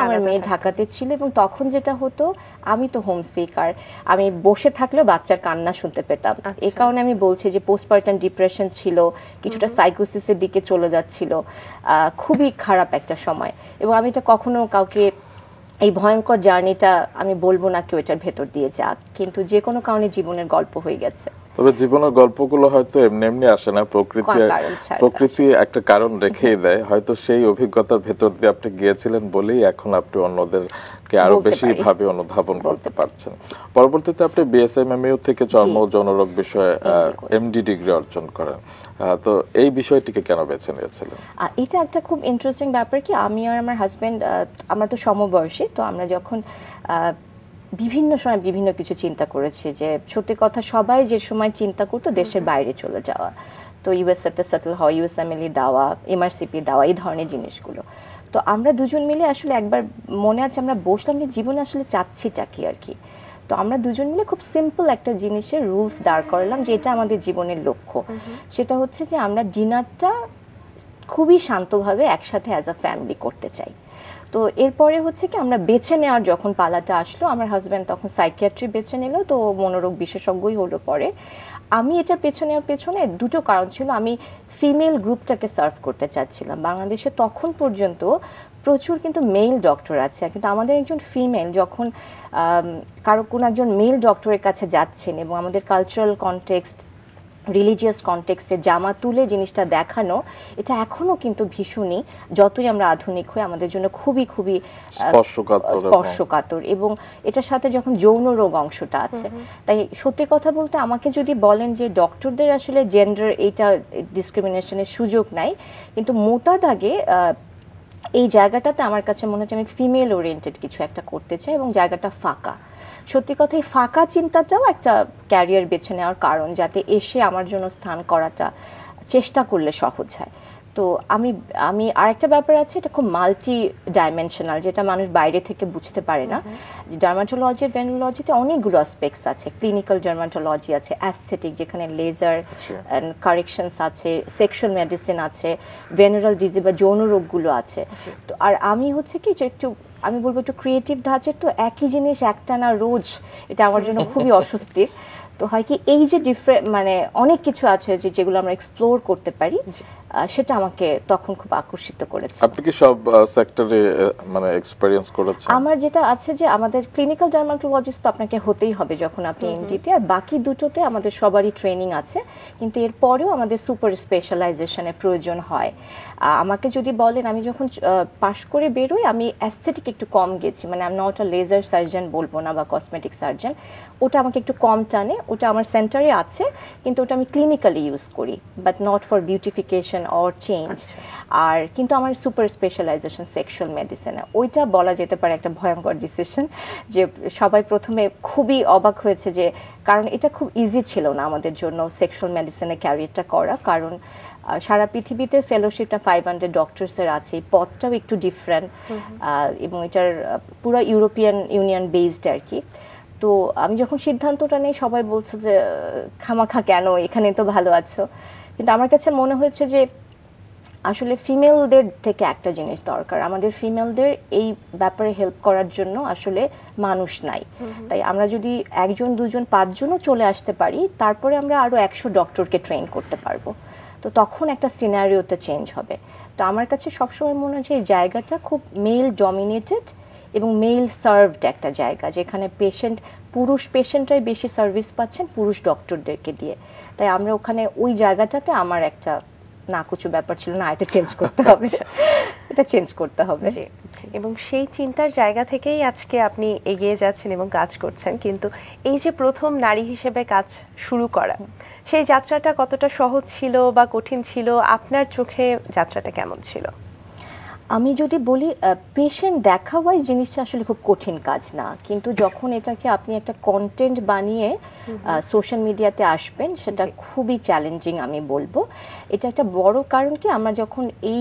আমার মেয়ে ঢাকাতে ছিল। এবং তখন যেটা হতো, আমি তো হোমসিক, আর আমি বসে থাকলেও বাচ্চার কান্না শুনতে পেতাম। এই কারণে আমি বলছি যে পোস্টপার্টাম ডিপ্রেশন ছিল, কিছুটা সাইকোসিসের দিকে চলে যাচ্ছিল, খুবই খারাপ একটা সময়। এবং আমি এটা কখনো কাউকে এই ভয়ঙ্কর জার্নিটা আমি বলবো না কেউ এটার ভেতর দিয়ে যাক, কিন্তু যে কোনো কারণে জীবনের গল্প হয়ে গেছে। তবে জীবনের গল্পগুলো হয়তো এমনি এমনি আসে না, প্রকৃতি একটা কারণ রেখেই দেয়। হয়তো সেই অভিজ্ঞতার ভেতর দিয়ে আপনি গিয়েছিলেন বলেই এখন আপনি অন্যদের কে আরো বলতে বেশি পারি। ভাবে অনুধাবন করতে পারছেন। পরবর্তীতে আপনি বিএসএমএমইউ থেকে চর্ম ও যৌনরোগ বিষয়ে এমডি ডিগ্রি অর্জন করেন। তো এই বিষয়টিকে কেন বেছে নিয়েছিলেন? এটা একটা খুব ইন্টারেস্টিং ব্যাপার কি, আমি আর আমার হাজবেন্ড আমরা তো সমবয়সী, তো আমরা যখন বিভিন্ন সময় বিভিন্ন কিছু চিন্তা করেছি, যে সত্যি কথা সবাই যে সময় চিন্তা করতো দেশের বাইরে চলে যাওয়া, তো ইউএসএতে সেটেল হওয়া, ইউএসএমএলই দেওয়া, এমআরসিপি দেওয়া, এই ধরনের জিনিসগুলো। তো আমরা দুজন মিলে আসলে একবার মনে আছে আমরা বসলাম যে জীবনে আসলে চাচ্ছিটা কি আর কি। তো আমরা দুজন মিলে খুব সিম্পল একটা জিনিসের রুলস দাঁড় করালাম যে এটা আমাদের জীবনের লক্ষ্য। সেটা হচ্ছে যে আমরা ডিনারটা খুবই শান্তভাবে একসাথে অ্যাজ আ ফ্যামিলি করতে চাই। তো এরপরে হচ্ছে কি আমরা বেছে নেওয়ার যখন পালাটা আসলো, আমার হাজব্যান্ড তখন সাইকিয়াট্রি বেছে নিল, তো মনোরোগ বিশেষজ্ঞই হলো পরে। আমি এটা নেওয়ার পেছনে দুটো কারণ ছিল। আমি ফিমেল গ্রুপটাকে সার্ভ করতে চাচ্ছিলাম। বাংলাদেশে তখন পর্যন্ত প্রচুর কিন্তু মেল ডক্টর আছে, কিন্তু আমাদের একজন ফিমেল যখন কারো কোনো একজন মেল ডক্টরের কাছে যাচ্ছেন এবং আমাদের কালচারাল কনটেক্সট, রিলিজিয়াস কনটেক্সটে জামা তুলে জিনিসটা দেখানো, এটা এখনো কিন্তু ভীষণই, যতই আমরা আধুনিক হই, আমাদের জন্য খুবই খুবই স্পর্শকাতর। এবং এটার সাথে যখন যৌন রোগ অংশটা আছে, তাই সত্যি কথা বলতে আমাকে যদি বলেন যে ডক্টরদের আসলে জেন্ডার এইটা ডিসক্রিমিনেশনের সুযোগ নাই, কিন্তু মোটা দাগে এই জায়গাটাতে আমার কাছে মনে হচ্ছে আমি ফিমেল ওরিয়েন্টেড কিছু একটা করতে চাই, এবং জায়গাটা ফাঁকা। সত্যি কথা এই ফাঁকা চিন্তাটাও একটা ক্যারিয়ার বেছে নেওয়ার কারণ, যাতে এসে আমার জন্য স্থান করাটা চেষ্টা করলে সহজ হয়। তো আমি আরেকটা ব্যাপার আছে, এটা খুব মাল্টি ডাইমেনশনাল, যেটা মানুষ বাইরে থেকে বুঝতে পারে না। ডার্মাটোলজি, ভেনোলজিতে অনেকগুলো অ্যাসপেক্টস আছে। ক্লিনিক্যাল ডার্মাটোলজি আছে, অ্যাস্থেটিক যেখানে লেজার অ্যান্ড কারেকশনস আছে, সেক্সুয়াল মেডিসিন আছে, ভেনারাল ডিজিজ বা যৌন রোগগুলো আছে। তো আর আমি হচ্ছে কি যে একটু আমি বলবো একটু ক্রিয়েটিভ ধাঁচের, তো একই জিনিস একটানা রোজ এটা আমার জন্য খুবই অস্বস্তির। তো হয় কি এই যে ডিফারেন্ট মানে অনেক কিছু আছে যেগুলো আমরা এক্সপ্লোর করতে পারি, সেটা আমাকে তখন খুব আকর্ষিত করেছে। আপনি কি সব সেক্টরে মানে এক্সপেরিয়েন্স করেছেন? আমার যেটা আছে যে আমাদের ক্লিনিক্যাল ডার্মাটোলজিস্ট তো আপনাকে হতেই হবে যখন আপনি এমডিতে, আর বাকি দুটোতে আমাদের সবারই ট্রেনিং আছে, কিন্তু এরপরেও আমাদের সুপার স্পেশালাইজেশনের প্রয়োজন হয়। আমাকে যদি বলেন, আমি যখন পাশ করে বেরোই আমি অ্যাস্থেটিক একটু কম গেছি, মানে আমি নট আ লেজার সার্জন বলবো না বা কসমেটিক সার্জন, ওটা আমাকে একটু কম টানে। ওটা আমার সেন্টারে আছে, কিন্তু ওটা আমি ক্লিনিক্যালি ইউজ করি, but not for beautification or change. আর কিন্তু আমার সুপার স্পেশালাইজেশন সেক্সুয়াল মেডিসিনে, ওইটা বলা যেতে পারে একটা ভয়ঙ্কর ডিসিশন, যে সবাই প্রথমে খুবই অবাক হয়েছে, যে কারণ এটা খুব ইজি ছিল না আমাদের জন্য সেক্সুয়াল মেডিসিনে ক্যারিয়ারটা করা, কারণ সারা পৃথিবীতে ফেলোশিপটা 500 ডক্টরসের আছে, এই পদটাও একটু ডিফারেন্ট, এবং এটার পুরো ইউরোপিয়ান ইউনিয়ন বেসড আর কি। তো আমি যখন সিদ্ধান্তটা নেই সবাই বলছে যে খামাখা কেন, এখানে তো ভালো আছো। কিন্তু আমার কাছে মনে হয়েছে যে আসলে ফিমেলদের থেকে একটা জিনিস দরকার, আমাদের ফিমেলদের এই ব্যাপারে হেল্প করার জন্য আসলে মানুষ নাই। তাই আমরা যদি একজন দুজন পাঁচজনও চলে আসতে পারি, তারপরে আমরা আরো 100 ডক্টরকে ট্রেন করতে পারবো, তো তখন একটা সিনারিওতে চেঞ্জ হবে। তো আমার কাছে সবসময় মনে হয় যে এই জায়গাটা খুব মেল ডমিনেটেড এবং মেল সার্ভড একটা জায়গা, যেখানে পুরুষ পেশেন্টরাই বেশি সার্ভিস পাচ্ছেন পুরুষ ডক্টরদেরকে দিয়ে। তাই আমরা ওখানে ওই জায়গাটাতে আমার একটা নাকুচু ব্যাপার ছিল না, এটা চেঞ্জ করতে হবে, এটা চেঞ্জ করতে হবে। এবং সেই চিন্তার জায়গা থেকেই আজকে আপনি এগিয়ে যাচ্ছেন এবং কাজ করছেন। কিন্তু এই যে প্রথম নারী হিসেবে কাজ শুরু করা, সেই যাত্রাটা কতটা সহজ ছিল বা কঠিন ছিল? আপনার চোখে যাত্রাটা কেমন ছিল? আমি যদি বলি পেশেন্ট দেখা ওয়াইজ জিনিসটা আসলে খুব কঠিন কাজ না, কিন্তু যখন এটাকে আপনি একটা কন্টেন্ট বানিয়ে সোশ্যাল মিডিয়াতে আসবেন, সেটা খুবই চ্যালেঞ্জিং আমি বলবো। এটা একটা বড় কারণ কি, আমরা যখন এই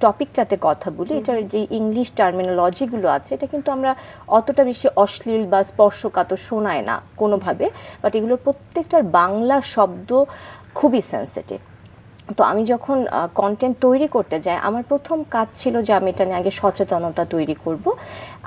টপিকটাতে কথা বলি, এটার যে ইংলিশ টার্মিনোলজিগুলো আছে, এটা কিন্তু আমরা অতটা বেশি অশ্লীল বা স্পর্শকাতর শোনায় না কোনোভাবে, বাট এগুলোর প্রত্যেকটার বাংলা শব্দ খুবই সেন্সিটিভ। তো আমি যখন কন্টেন্ট তৈরি করতে যাই, আমার প্রথম কাজ ছিল যে আমি এটা নিয়ে আগে সচেতনতা তৈরি করব।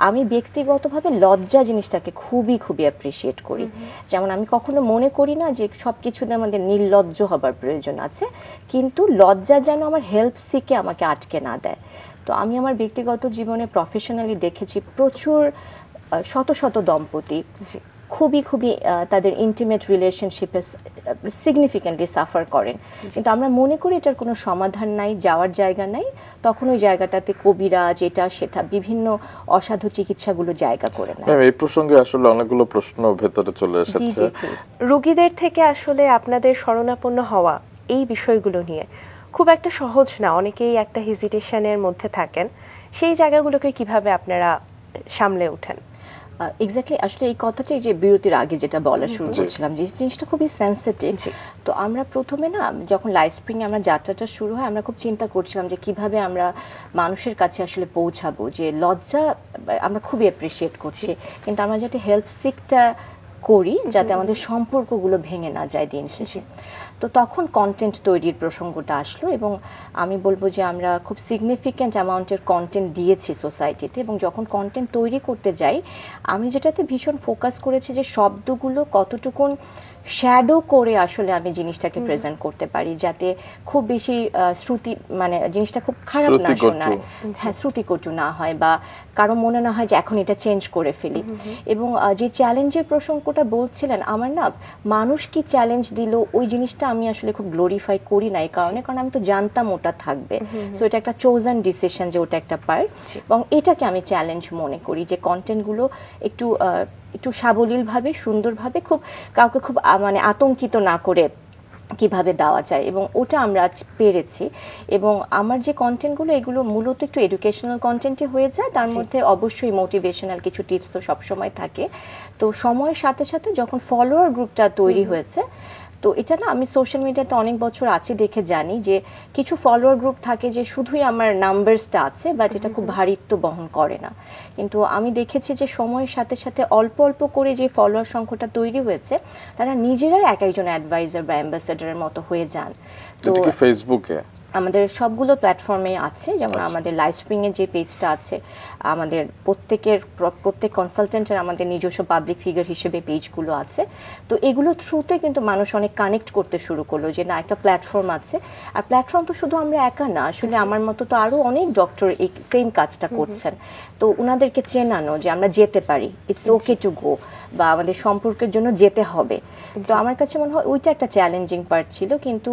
আমি ব্যক্তিগতভাবে লজ্জা জিনিসটাকে খুবই খুবই অ্যাপ্রিসিয়েট করি। যেমন আমি কখনো মনে করি না যে সব কিছুতে আমাদের নির্লজ্জ হবার প্রয়োজন আছে, কিন্তু লজ্জা যেন আমার হেল্প সিকে আমাকে আটকে না দেয়। তো আমি আমার ব্যক্তিগত জীবনে প্রফেশনালি দেখেছি প্রচুর শত শত দম্পতি খুবই খুবই তাদের ইন্টিমেট রিলেশনশিপে সিগনিফিক্যান্টলি সাফার করেন, কিন্তু আমরা মনে করি এটার কোনো সমাধান নাই, যাওয়ার জায়গা নাই, তখন ওই জায়গাটাতে কবিরাজ এটা সেটা বিভিন্ন অসাধু চিকিৎসাগুলো জায়গা করে নেয়। ম্যাম, এই প্রসঙ্গে আসলে অনেকগুলো প্রশ্ন ভেতরে চলে এসেছে। রোগীদের থেকে আসলে আপনাদের শরণাপন্ন হওয়া এই বিষয়গুলো নিয়ে খুব একটা সহজ না, অনেকেই একটা হেজিটেশনের মধ্যে থাকেন, সেই জায়গাগুলোকে কিভাবে আপনারা সামলে ওঠেন? এক্স্যাক্টলি, আসলে এই কথাটাই যে বিরতির আগে যেটা বলা শুরু করছিলাম, যে জিনিসটা খুবই সেন্সিটিভ। তো আমরা প্রথমে না, যখন লাইফ স্প্রিং আমরা যাত্রাটা শুরু হয়, আমরা খুব চিন্তা করছিলাম যে কিভাবে আমরা মানুষের কাছে আসলে পৌঁছাবো, যে লজ্জা আমরা খুবই অ্যাপ্রিসিয়েট করছি, কিন্তু আমরা যাতে হেল্প সিকটা করি যাতে আমাদের সম্পর্কগুলো ভেঙে না যায় দিন শেষে। তো তখন কন্টেন্ট তৈরির প্রসঙ্গটা আসলো, এবং আমি বলবো যে আমরা খুব সিগনিফিক্যান্ট অ্যামাউন্টের কন্টেন্ট দিয়েছি সোসাইটিতে, এবং যখন কন্টেন্ট তৈরি করতে যাই আমি যেটাতে ভীষণ ফোকাস করেছি যে শব্দগুলো কতটুকুন শ্যাডো করে আসলে আমি জিনিসটাকে প্রেজেন্ট করতে পারি, যাতে খুব বেশি শ্রুতি মানে জিনিসটা খুব খারাপ না শোনায়, হ্যাঁ শ্রুতিকটু না হয়, বা কারো মনে না হয় যে এখন এটা চেঞ্জ করে ফেলি। এবং যে চ্যালেঞ্জের প্রসঙ্গটা বলছিলেন, আমার না মানুষ কি চ্যালেঞ্জ দিল ওই জিনিসটা আমি আসলে খুব গ্লোরিফাই করি না, এই কারণে কারণ আমি তো জানতাম ওটা থাকবে, সো এটা একটা চোজেন ডিসিশন যে ওটা একটা পার্ট, এবং এটাকে আমি চ্যালেঞ্জ মনে করি যে কন্টেন্টগুলো একটু একটু সাবলীলভাবে সুন্দরভাবে খুব কাউকে খুব মানে আতঙ্কিত না করে কিভাবে দেওয়া যায়, এবং ওটা আমরা পেরেছি। এবং আমার যে কন্টেন্টগুলো এগুলো মূলত একটু এডুকেশনাল কন্টেন্টই হয়ে যায়, তার মধ্যে অবশ্যই মোটিভেশনাল কিছু টিপস তো সবসময় থাকে। তো সময়ের সাথে সাথে যখন ফলোয়ার গ্রুপটা তৈরি হয়েছে, তো এটা না আমি সোশ্যাল মিডিয়াতে অনেক বছর আছি দেখে জানি যে কিছু ফলোয়ার গ্রুপ থাকে যে শুধুই আমার নাম্বারসটা আছে, বাট এটা খুব ভারিত্ব বহন করে না। কিন্তু আমি দেখেছি যে সময়ের সাথে সাথে অল্প অল্প করে যে ফলোয়ার সংখ্যাটা তৈরি হয়েছে, তারা নিজেরাই এক একজন অ্যাডভাইজার বা অ্যাম্বাসেডারের মতো হয়ে যান। তো ফেসবুকে আমাদের সবগুলো প্ল্যাটফর্মে আছে, যেমন আমাদের লাইফ স্প্রিং এর যে পেজটা আছে, আমাদের প্রত্যেক কনসালটেন্টের আমাদের নিজস্ব পাবলিক ফিগার হিসেবে পেজগুলো আছে। তো এগুলো থ্রুতে কিন্তু মানুষ অনেক কানেক্ট করতে শুরু করলো যে না, একটা প্ল্যাটফর্ম আছে। আর প্ল্যাটফর্ম তো শুধু আমরা একা না, আসলে আমার মতো তো আরো অনেক ডক্টর এই সেম কাজটা করছেন, তো ওনাদেরকে চেনানো যে আমরা যেতে পারি, ইটস ওকে টু গো, বা আমাদের সম্পর্কের জন্য যেতে হবে। তো আমার কাছে মনে হয় ওইটা একটা চ্যালেঞ্জিং পার্ট ছিল, কিন্তু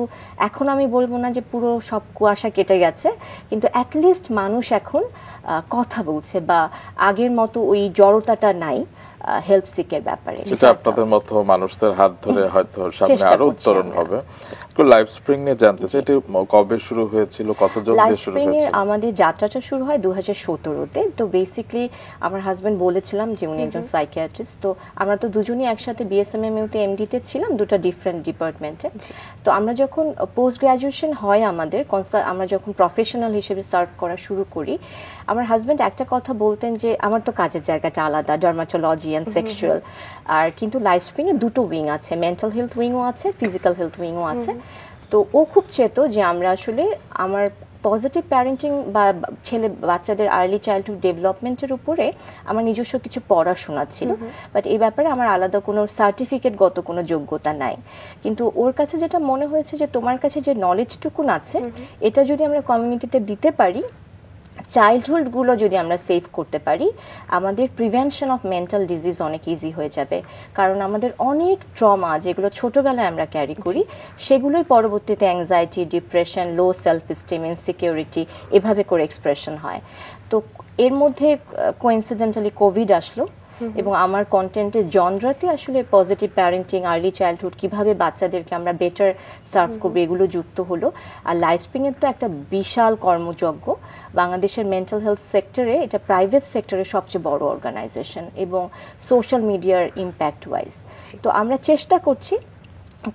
এখন আমি বলবো না যে পুরো সব কুয়াশা কেটে গেছে, কিন্তু অ্যাটলিস্ট মানুষ এখন কথা বলছে, বা আগের মতো ওই জড়তাটা নাই হেল্প সিকের ব্যাপারে। সেটা আপনাদের মতো মানুষদের হাত ধরে হয়তো সামনে আরো উত্তরণ হবে। লাইফ স্প্রিং নিয়ে জানতে চাই, এটা কবে শুরু হয়েছিল, কতজন দিয়ে শুরু হয়েছিল? আমাদের যাত্রাটা শুরু হয় 2017-তে। তো বেসিক্যালি আমার হাজবেন্ড বলেছিলাম যে উনি একজন সাইকিয়াট্রিস্ট, তো আমরা তো দুজনেই একসাথে বিএসএমএমইউতে এমডিতে ছিলাম, দুটো ডিফারেন্ট ডিপার্টমেন্টে। তো আমরা যখন পোস্ট গ্রাজুয়েশন হয় আমাদের, আমরা যখন প্রফেশনাল হিসেবে সার্ভ করা শুরু করি, আমার হাজবেন্ড একটা কথা বলতেন যে আমার তো কাজের জায়গাটা আলাদা, ডার্মাটোলজি অ্যান্ড সেক্সুয়াল, আর কিন্তু লাইফ স্প্রিং এ দুটো উইং আছে, মেন্টাল হেলথ উইংও আছে, ফিজিক্যাল হেলথ উইংও আছে। তো ও খুব চেত যে আমরা আসলে আমার পজিটিভ প্যারেন্টিং বা বাচ্চাদের আর্লি চাইল্ডহুড ডেভেলপমেন্টের উপরে আমার নিজস্ব কিছু পড়াশোনা ছিল, বাট এই ব্যাপারে আমার আলাদা কোনো সার্টিফিকেটগত কোনো যোগ্যতা নাই। কিন্তু ওর কাছে যেটা মনে হয়েছে যে তোমার কাছে যে নলেজটুকুন আছে, এটা যদি আমরা কমিউনিটিতে দিতে পারি, চাইল্ডহুডগুলো যদি আমরা সেভ করতে পারি, আমাদের প্রিভেনশন অফ মেন্টাল ডিজিজ অনেক ইজি হয়ে যাবে। কারণ আমাদের অনেক ট্রমা যেগুলো ছোটবেলায় আমরা ক্যারি করি, সেগুলোই পরবর্তীতে অ্যাংজাইটি, ডিপ্রেশন, লো সেলফ এস্টিম, ইনসিকিউরিটি এভাবে করে এক্সপ্রেশন হয়। তো এর মধ্যে কোইন্সিডেন্টালি কোভিড আসলো, এবং আমার কন্টেন্টের জনরাতে আসলে পজিটিভ প্যারেন্টিং, আর্লি চাইল্ডহুড, কিভাবে বাচ্চাদেরকে আমরা বেটার সার্ভ করবো, এগুলো যুক্ত হলো। আর লাইফ স্প্রিং এর তো একটা বিশাল কর্মযজ্ঞ, বাংলাদেশের মেন্টাল হেলথ সেক্টরে এটা প্রাইভেট সেক্টরের সবচেয়ে বড় অর্গানাইজেশন, এবং সোশ্যাল মিডিয়ার ইম্প্যাক্ট ওয়াইজ। তো আমরা চেষ্টা করছি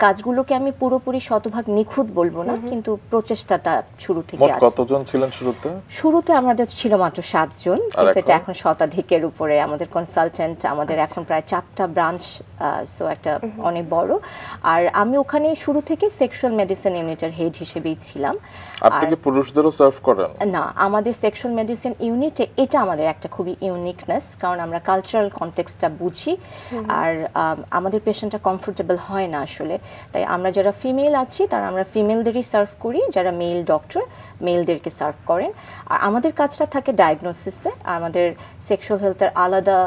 কাজগুলোকে, আমি পুরোপুরি শতভাগ নিখুঁত বলবো না, কিন্তু প্রচেষ্টাটা শুরু থেকে আছে। কতজন ছিলেন শুরুতে? শুরুতে আমাদের ছিল মাত্র 7 জন, কিন্তু এটা এখন শতাধিকের উপরে। আমাদের কনসালটেন্ট, আমাদের এখন প্রায় 4টা ব্রাঞ্চ, সো একটা অনেক বড়। আর আমি ওখানে শুরু থেকে সেক্সুয়াল মেডিসিন ইউনিটের হেড হিসেবেই ছিলাম। আপনি কি পুরুষদেরও সার্ভ করেন? না, আমাদের সেক্সুয়াল মেডিসিন ইউনিটে এটা আমাদের একটা খুবই ইউনিকনেস, কারণ আমরা কালচারাল কনটেক্সটটা বুঝি, আর আমাদের পেশেন্টটা কমফোর্টেবল হয় না আসলে। তাই আমরা যারা ফিমেল আছি তারা আমরা ফিমেলদেরই সার্ভ করি, যারা মেল ডক্টর মেলদেরকে সার্ভ করেন। আর আমাদের কাজটা থাকে ডায়াগনোসিসে, আমাদের সেক্সুয়াল হেলথের আলাদা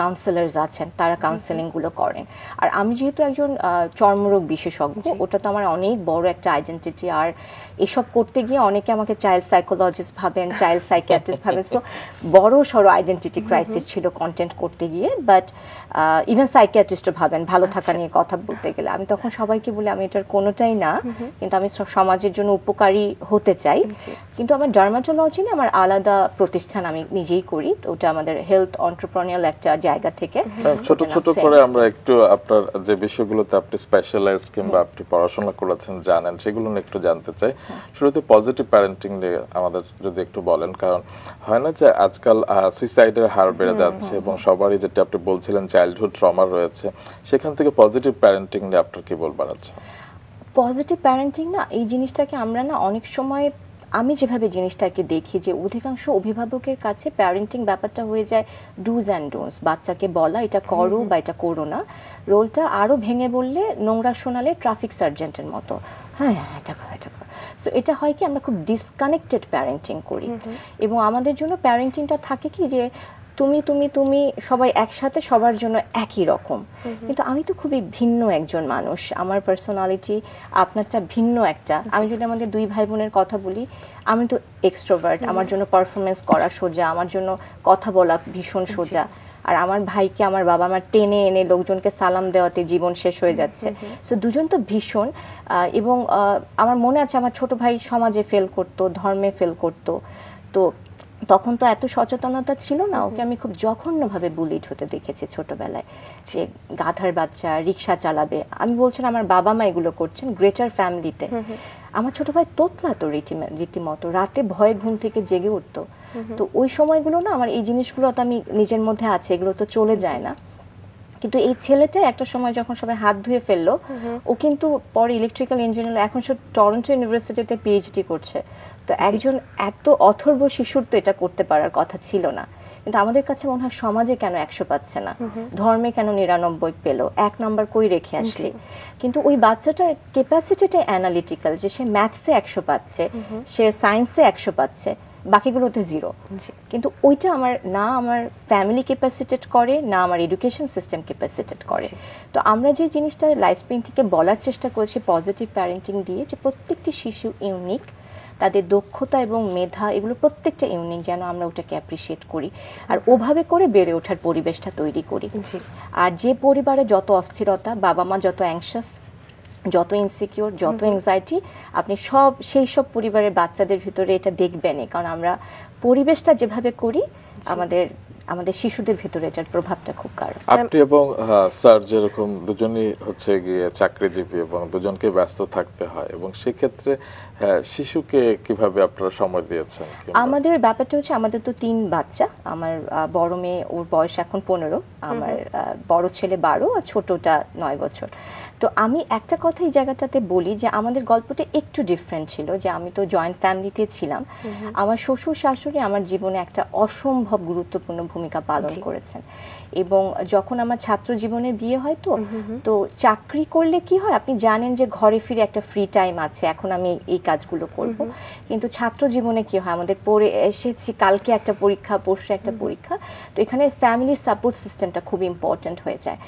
কাউন্সিলার্স আছেন, তারা কাউন্সেলিংগুলো করেন। আর আমি যেহেতু একজন চর্মরোগ বিশেষজ্ঞ, ওটা তো আমার অনেক বড় একটা আইডেন্টিটি। আর এসব করতে গিয়ে অনেকে আমাকে চাইল্ড সাইকোলজিস্ট ভাবেন, চাইল্ড সাইকিয়াট্রিস্ট ভাবেন। সো বড় সড়ো আইডেন্টিটি ক্রাইসিস ছিল কন্টেন্ট করতে গিয়ে। বাট ইভেন সাইকিয়াট্রিস্টও ভাবেন ভালো থাকা নিয়ে কথা বলতে গেলে। আমি তখন সবাইকে বলি আমি এটার কোনোটাই না, কিন্তু আমি সমাজের জন্য উপকারী হতে চাই। কিন্তু আমার ডার্মাটোলজি নিয়ে আমার আলাদা প্রতিষ্ঠান আমি নিজেই করি, ওটা আমাদের হেলথ অন্টারপ্রেনিউরিয়াল একটা জায়গা থেকে। ছোট ছোট করে আমরা একটু আপনার যে বিষয়গুলোতে আপনি স্পেশালাইজড কিংবা আপনি পড়াশোনা করেছেন জানেন সেগুলো নিয়ে একটু জানতে চাই। শুরুতে পজিটিভ প্যারেন্টিং নিয়ে আমাদের যদি একটু বলেন, কারণ হয় না যে আজকাল সুইসাইডের হার বেড়ে যাচ্ছে এবং সবারই, যেটা আপনি বলছিলেন চাইল্ডহুড ট্রমা রয়েছে, সেখান থেকে পজিটিভ প্যারেন্টিং নিয়ে আপনার কি বলবার আছে? পজিটিভ প্যারেন্টিং না, এই জিনিসটাকে আমরা না অনেক সময়, আমি যেভাবে জিনিসটাকে দেখি যে অধিকাংশ অভিভাবকের কাছে প্যারেন্টিং ব্যাপারটা হয়ে যায় ডুজ অ্যান্ড ডোন্টস, বাচ্চাকে বলা এটা করো বা এটা করো না। রোলটা আরও ভেঙে বললে, নোংরা শোনালে ট্রাফিক সার্জেন্টের মতো, হ্যাঁ এটা করো এটা করো। সো এটা হয় কি আমরা খুব ডিসকানেক্টেড প্যারেন্টিং করি। এবং আমাদের জন্য প্যারেন্টিংটা থাকে কি যে তুমি তুমি তুমি সবাই একসাথে সবার জন্য একই রকম। কিন্তু আমি তো খুবই ভিন্ন একজন মানুষ, আমার পার্সোনালিটি আপনারটা ভিন্ন একটা। আমি যদি আমাদের দুই ভাই বোনের কথা বলি, আমি তো এক্সট্রোভার্ট, আমার জন্য পারফরমেন্স করা সোজা, আমার জন্য কথা বলা ভীষণ সোজা। আর আমার ভাইকে আমার বাবা আমার টেনে এনে লোকজনকে সালাম দেওয়াতে জীবন শেষ হয়ে যাচ্ছে। সো দুজন তো ভীষণ। এবং আমার মনে আছে আমার ছোট ভাই সমাজে ফেল করতো, ধর্মে ফেল করতো। তো তখন তো এত সচেতনতা ছিল না, ওকে আমি খুব জঘন্যভাবে বুলিড হতে দেখেছি ছোটবেলায়, যে গাধার বাচ্চা, রিক্সা চালাবে। আমি বলছিলাম আমার বাবা মা এগুলো করছেন গ্রেটার ফ্যামিলিতে। আমার ছোট ভাই তোতলাতো রীতিমতো, রাতে ভয়ে ঘুম থেকে জেগে উঠতো। তো ওই সময়গুলো না আমার এই জিনিসগুলো তো আমি নিজের মধ্যে আছে, এগুলো তো চলে যায় না। কিন্তু এই ছেলেটা একটা সময় যখন সবাই হাত ধুয়ে ফেললো, ও কিন্তু পরে ইলেকট্রিক্যাল ইঞ্জিনিয়ার, এখন সে টরন্টো ইউনিভার্সিটিতে পিএইচডি করছে। তো একজন এত অথর্ব শিশুর তো এটা করতে পারার কথা ছিল না। কিন্তু আমাদের কাছে মনে হয় সমাজে কেন 100 পাচ্ছে না, ধর্মে কেন 99 পেলো, 1 নাম্বার কই রেখে আসলে। কিন্তু ওই বাচ্চাটার ক্যাপাসিটিটা অ্যানালিটিক্যাল, যে সে ম্যাথসে 100 পাচ্ছে, সে সায়েন্সে 100 পাচ্ছে, বাকিগুলোতে 0। কিন্তু ওইটা আমার ফ্যামিলি ক্যাপাসিটেট করে না, আমার এডুকেশন সিস্টেম ক্যাপাসিটেট করে। তো আমরা যে জিনিসটা লাইফ স্প্রিং থেকে বলার চেষ্টা করেছি পজিটিভ প্যারেন্টিং দিয়ে, যে প্রত্যেকটি শিশু ইউনিক, তাদের দক্ষতা এবং মেধা এগুলো প্রত্যেকটা ইউনিক, যেন আমরা ওটাকে অ্যাপ্রিসিয়েট করি আর ওভাবে করে বেড়ে ওঠার পরিবেশটা তৈরি করি। আর যে পরিবারে যত অস্থিরতা, বাবা মা যত অ্যাংশাস, যত ইনসিকিউর, যত এনজাইটি, আপনি সেই সব পরিবারের বাচ্চাদের ভিতরে এটা দেখবেনই। কারণ আমরা পরিবেশটা যেভাবে করি, আমাদের শিশুদের ভিতরে এটার প্রভাবটা খুব কারণ। আপনি এবং স্যার যেরকম দুজনই হচ্ছে গিয়ে চাকরিজীবী এবং দুজনকে ব্যস্ত থাকতে হয়, এবং সেক্ষেত্রে শিশুকে কিভাবে আপনারা সময় দিয়েছেন? আমাদের ব্যাপারটা হচ্ছে, আমাদের তো 3 বাচ্চা। আমার বড় মেয়ে, ওর বয়স এখন 15, আমার বড় ছেলে 12 আর ছোটটা 9 বছর। তো আমি একটা কথা এই জায়গাটাতে বলি যে আমাদের গল্পটা একটু ডিফারেন্ট ছিল, যে আমি তো জয়েন্ট ফ্যামিলিতে ছিলাম। আমার শ্বশুর শাশুড়ি আমার জীবনে একটা অসম্ভব গুরুত্বপূর্ণ ভূমিকা পালন করেছেন। এবং যখন আমার ছাত্র জীবনে বিয়ে হয়, তো চাকরি করলে কি হয় আপনি জানেন, যে ঘরে ফিরে একটা ফ্রি টাইম আছে, এখন আমি এই কাজগুলো করব। কিন্তু ছাত্র জীবনে কি হয়, আমাদের পড়ে এসেছি, কালকে একটা পরীক্ষা, পরশু একটা পরীক্ষা। তো এখানে ফ্যামিলির সাপোর্ট সিস্টেমটা খুব ইম্পর্ট্যান্ট হয়ে যায়।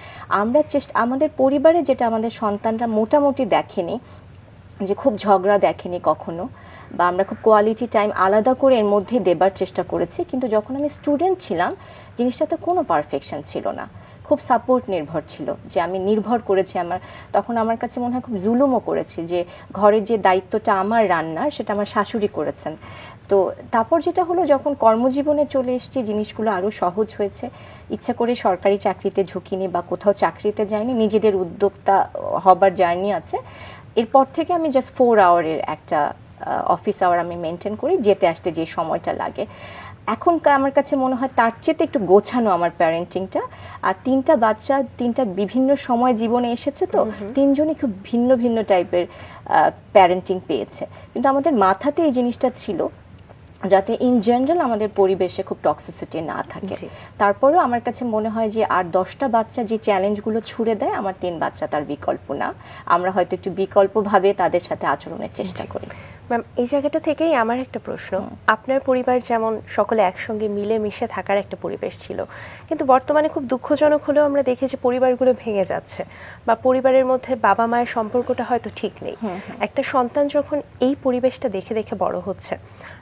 আমাদের পরিবারে যেটা আমাদের সন্তানরা মোটামুটি দেখেনি, যে খুব ঝগড়া দেখেনি কখনো, বা আমরা খুব কোয়ালিটি টাইম আলাদা করে এর মধ্যে দেবার চেষ্টা করেছি। কিন্তু যখন আমি স্টুডেন্ট ছিলাম, জিনিসটাতে কোনো পারফেকশন ছিল না, খুব সাপোর্ট নির্ভর ছিল, যে আমি নির্ভর করেছি। তখন আমার কাছে মনে হয় খুব জুলুমও করেছি, যে ঘরের যে দায়িত্বটা আমার রান্নার, সেটা আমার শাশুড়ি করেছেন। তো তারপর যেটা হলো, যখন কর্মজীবনে চলে এসেছি, জিনিসগুলো আরও সহজ হয়েছে। ইচ্ছা করে সরকারি চাকরিতে ঝুঁকিনি বা কোথাও চাকরিতে যাইনি, নিজেদের উদ্যোক্তা হবার জার্নি আছে। এরপর থেকে আমি জাস্ট 4 আওয়ারের একটা অফিস আওয়ার আমি মেনটেন করি, যেতে আসতে যে সময়টা লাগে। এখন আমার কাছে মনে হয় তার চেয়ে একটু গোছানো আমার প্যারেন্টিংটা। আর 3টা বাচ্চা 3টা বিভিন্ন সময় জীবনে এসেছে, তো 3জনই খুব ভিন্ন ভিন্ন টাইপের প্যারেন্টিং পেয়েছে। কিন্তু আমাদের মাথাতে এই জিনিসটা ছিল যাতে ইন জেনারেল আমাদের পরিবেশে খুব টক্সিসিটি না থাকে। তারপরেও আমার কাছে মনে হয় যে আর 10টা বাচ্চা যে চ্যালেঞ্জগুলো ছুড়ে দেয়, আমার 3 বাচ্চা তার বিকল্প না। আমরা হয়তো একটু বিকল্পভাবে তাদের সাথে আচরণের চেষ্টা করি। ম্যাম, এই জায়গাটা থেকেই আমার একটা প্রশ্ন। আপনার পরিবার যেমন সকলে একসঙ্গে মিলে মিশে থাকার একটা পরিবেশ ছিল, কিন্তু বর্তমানে খুব দুঃখজনক হলেও আমরা দেখি যে পরিবারগুলো ভেঙে যাচ্ছে, বা পরিবারের মধ্যে বাবা মায়ের সম্পর্কটা হয়তো ঠিক নেই। একটা সন্তান যখন এই পরিবেশটা দেখে দেখে বড় হচ্ছে,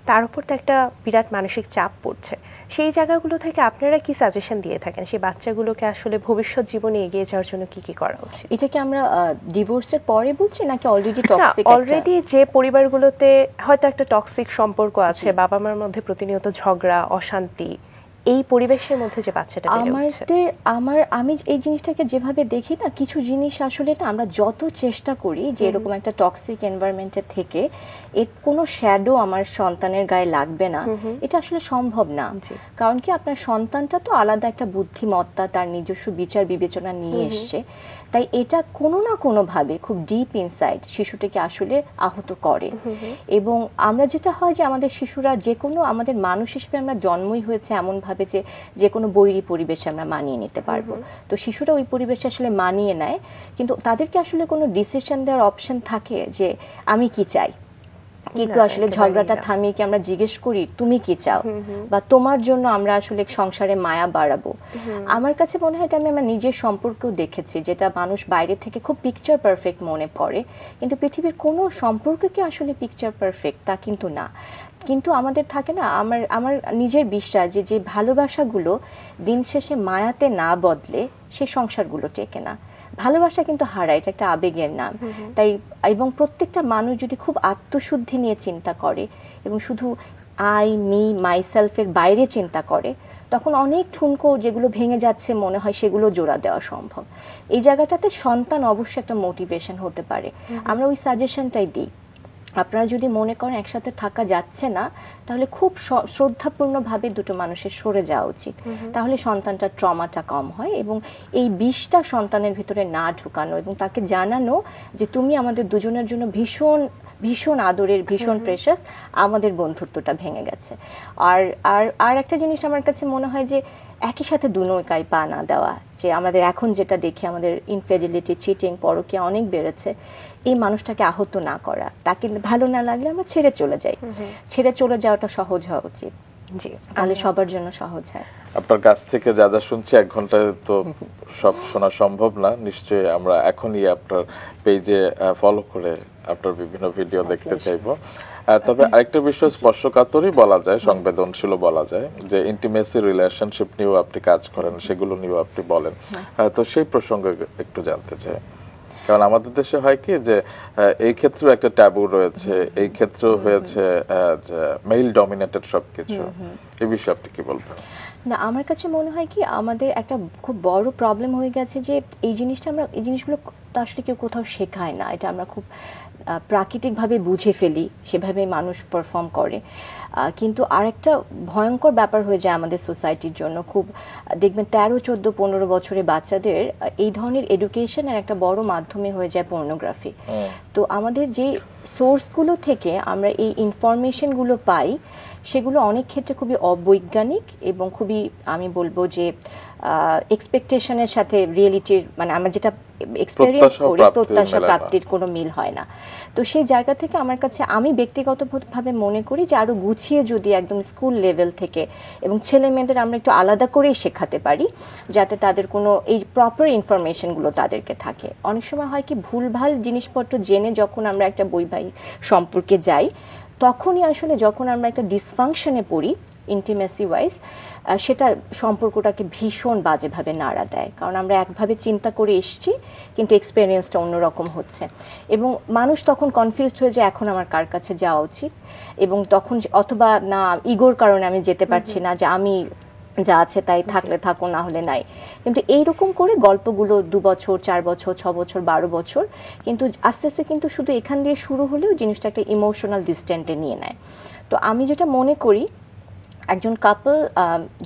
তার উপর তো একটা বিরাট মানসিক চাপ পড়ছে। সেই জায়গাগুলো থেকে আপনারা কি সাজেশন দিয়ে থাকেন সেই বাচ্চাগুলোকে আসলে ভবিষ্যৎ জীবনে এগিয়ে যাওয়ার জন্য কি কি করা উচিত? এটা কি আমরা ডিভোর্সের পরে বলছি নাকি অলরেডি টক্সিক? অলরেডি যে পরিবারগুলোতে হয়তো একটা টক্সিক সম্পর্ক আছে, বাবা মার মধ্যে প্রতিনিয়ত ঝগড়া, অশান্তি, এই পরিবেশের মধ্যে যে বাচ্চাটা বেড়ে উঠছে। আমি এই জিনিসটাকে যেভাবে দেখি না, কিছু জিনিস আসলে না আমরা যত চেষ্টা করি যে এরকম একটা টক্সিক এনভায়রনমেন্টে থেকে এর কোনো শ্যাডো আমার সন্তানের গায়ে লাগবে না, এটা আসলে সম্ভব না। কারণ কি, আপনার সন্তানটা তো আলাদা একটা বুদ্ধিমত্তা, তার নিজস্ব বিচার বিবেচনা নিয়ে এসছে। তাই এটা কোনো না কোনোভাবে খুব ডিপ ইনসাইড শিশুটিকে আসলে আহত করে। এবং আমরা যেটা হয় যে আমাদের শিশুরা যে কোনো, আমাদের মানুষ হিসেবে আমরা জন্মই হয়েছে এমন ভাবে যে কোনো বৈরী পরিবেশে আমরা মানিয়ে নিতে পারবো। তো শিশুরা ওই পরিবেশে আসলে মানিয়ে নেয়, কিন্তু তাদেরকে আসলে কোনো ডিসিশন দেওয়ার অপশন থাকে যে আমি কি চাই? কিন্তু আসলে ঝগড়াটা থামিয়ে কি আমরা জিজ্ঞেস করি তুমি কি চাও, বা তোমার জন্য আমরা আসলে সংসারে মায়া বাড়াবো? আমার কাছে মনে হয় এটা আমি আমার নিজের সম্পর্কেও দেখেছি, যেটা মানুষ বাইরে থেকে খুব পিকচার পারফেক্ট মনে করে, কিন্তু পৃথিবীর কোনো সম্পর্ককে আসলে পিকচার পারফেক্ট তা কিন্তু না। কিন্তু আমাদের থাকে না, আমার নিজের বিশ্বাস যে ভালোবাসাগুলো দিন শেষে মায়াতে না বদলে সে সংসারগুলো টেকে না। ভালোবাসা কিন্তু হারায়, এটা একটা আবেগের নাম। তাই এবং প্রত্যেকটা মানুষ যদি খুব আত্মশুদ্ধি নিয়ে চিন্তা করে এবং শুধু আই মি মাইসেলফের বাইরে চিন্তা করে, তখন অনেক ঠুনকো যেগুলো ভেঙে যাচ্ছে মনে হয় সেগুলো জোড়া দেওয়া সম্ভব। এই জায়গাটাতে সন্তান অবশ্যই একটা মোটিভেশন হতে পারে। আমরা ওই সাজেশনটাই দিই, আপনারা যদি মনে করেন একসাথে থাকা যাচ্ছে না, তাহলে খুব শ্রদ্ধাপূর্ণভাবে দুটো মানুষের সরে যাওয়া উচিত। তাহলে সন্তানটার ট্রমাটা কম হয় এবং এই বিষটা সন্তানের ভিতরে না ঢুকানো এবং তাকে জানানো যে তুমি আমাদের দুজনের জন্য ভীষণ ভীষণ আদরের, ভীষণ প্রেশাস, আমাদের বন্ধুত্বটা ভেঙে গেছে। আর আর আর একটা জিনিস আমার কাছে মনে হয় যে একই সাথে দু নৌকায় পা না দেওয়া, যে আমাদের এখন যেটা দেখি আমাদের ইনফিডিলিটি, চিটিং, পরকীয়া অনেক বেড়েছে, এই মানুষটাকে আহত না করা, তাকে ভালো না লাগলে আমরা ছেড়ে চলে যাই। ছেড়ে চলে যাওয়াটা সহজ হওয়া উচিত, জি, তাহলে সবার জন্য সহজ হয়। আপনার কাছ থেকে যা যা শুনছি 1 ঘন্টায় তো সব শোনা সম্ভব না, নিশ্চয়ই আমরা এখনই আপনার পেজে ফলো করে আপনার বিভিন্ন ভিডিও দেখতে চাইবো। তবে আরেকটা বিষয় স্পর্শকাতরই বলা যায়, সংবেদনশীলও বলা যায়, যে ইন্টিমেসি রিলেশনশিপ নিয়েও আপনি কাজ করেন, সেগুলো নিয়েও আপনি বলেন। তো সেই প্রসঙ্গে একটু জানতে চাই, কারণ আমাদের দেশে হয় কি যে এই ক্ষেত্রেও একটা ট্যাবু রয়েছে, এই ক্ষেত্রেও হয়েছে মেইল ডমিনেটেড সবকিছু। এই বিষয়ে আপনি কি বলবেন? না, আমার কাছে মনে হয় কি আমাদের একটা খুব বড় প্রবলেম হয়ে গেছে যে এই জিনিসগুলো তো আসলে কেউ কোথাও শেখায় না, এটা আমরা খুব প্রাকৃতিকভাবে বুঝে ফেলি, সেভাবে মানুষ পারফর্ম করে। কিন্তু আরেকটা ভয়ঙ্কর ব্যাপার হয়ে যায় আমাদের সোসাইটির জন্য, খুব দেখবেন 13, 14, 15 বছরের বাচ্চাদের এই ধরনের এডুকেশনের একটা বড় মাধ্যমে হয়ে যায় পর্নোগ্রাফি। তো আমাদের যে সোর্সগুলো থেকে আমরা এই ইনফরমেশনগুলো পাই, সেগুলো অনেক ক্ষেত্রে খুবই অবৈজ্ঞানিক এবং খুবই, আমি বলবো যে এক্সপেকটেশনের সাথে রিয়েলিটির, মানে আমরা যেটা এক্সপেরিয়েন্স করি প্রত্যাশা প্রাপ্তির কোনো মিল হয় না। তো সেই জায়গা থেকে আমার কাছে, আমি ব্যক্তিগতভাবে মনে করি যে আরো গুছিয়ে যদি একদম স্কুল লেভেল থেকে এবং ছেলে মেয়েদের আমরা একটু আলাদা করেই শেখাতে পারি, যাতে তাদের কোনো এই প্রপার ইনফরমেশনগুলো তাদেরকে থাকে। অনেক সময় হয় কি, ভুলভাল জিনিসপত্র জেনে যখন আমরা একটা বৈবাহিক সম্পর্কে যাই, তখনই আসলে যখন আমরা একটা ডিসফাংশনে পড়ি ইন্টিমেসি ওয়াইজ, সেটা সম্পর্কটাকে ভীষণ বাজেভাবে নাড়া দেয়। কারণ আমরা একভাবে চিন্তা করে এসেছি, কিন্তু এক্সপেরিয়েন্সটা অন্যরকম হচ্ছে এবং মানুষ তখন কনফিউজড হয়ে যায় এখন আমার কার কাছে যাওয়া উচিত। এবং তখন অথবা না, ইগোর কারণে আমি যেতে পারছি না, যে আমি যা আছে তাই থাকলে থাকো, না হলে নাই। কিন্তু এইরকম করে গল্পগুলো 2 বছর, 4 বছর, 6 বছর, 12 বছর, কিন্তু আস্তে আস্তে কিন্তু শুধু এখান দিয়ে শুরু হলেও জিনিসটা একটা ইমোশনাল ডিস্টেন্টে নিয়ে নেয়। তো আমি যেটা মনে করি, একজন কাপল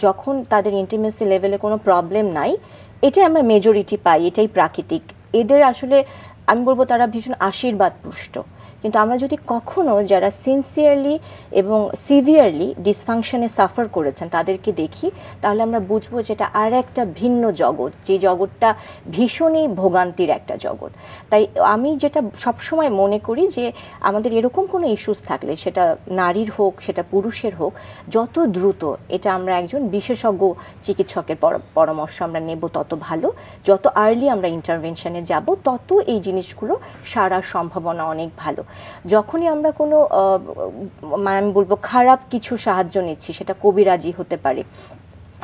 যখন তাদের ইন্টিমেসি লেভেলে কোনো প্রবলেম নাই, এটাই আমরা মেজরিটি পাই, এটাই প্রাকৃতিক। এদের আসলে আমি বলবো তারা ভীষণ আশীর্বাদ পুষ্ট, কিন্তু আমরা যদি কখনো যারা সিনসিয়ারলি এবং সিভিয়ারলি ডিসফাংশনে সাফার করেছেন তাদেরকে দেখি, তাহলে আমরা বুঝবো যে এটা আর একটা ভিন্ন জগৎ, যে জগৎটা ভীষণই ভোগান্তির একটা জগৎ। তাই আমি যেটা সবসময় মনে করি যে আমাদের এরকম কোনো ইস্যুস থাকলে, সেটা নারীর হোক সেটা পুরুষের হোক, যত দ্রুত এটা আমরা একজন বিশেষজ্ঞ চিকিৎসকের পরামর্শ আমরা নেব তত ভালো। যত আর্লি আমরা ইন্টারভেনশনে যাব তত এই জিনিসগুলো সারার সম্ভাবনা অনেক ভালো। যখনই আমরা কোনো আমি বলবো খারাপ কিছু সাহায্য নিচ্ছি, সেটা কবিরাজি হতে পারে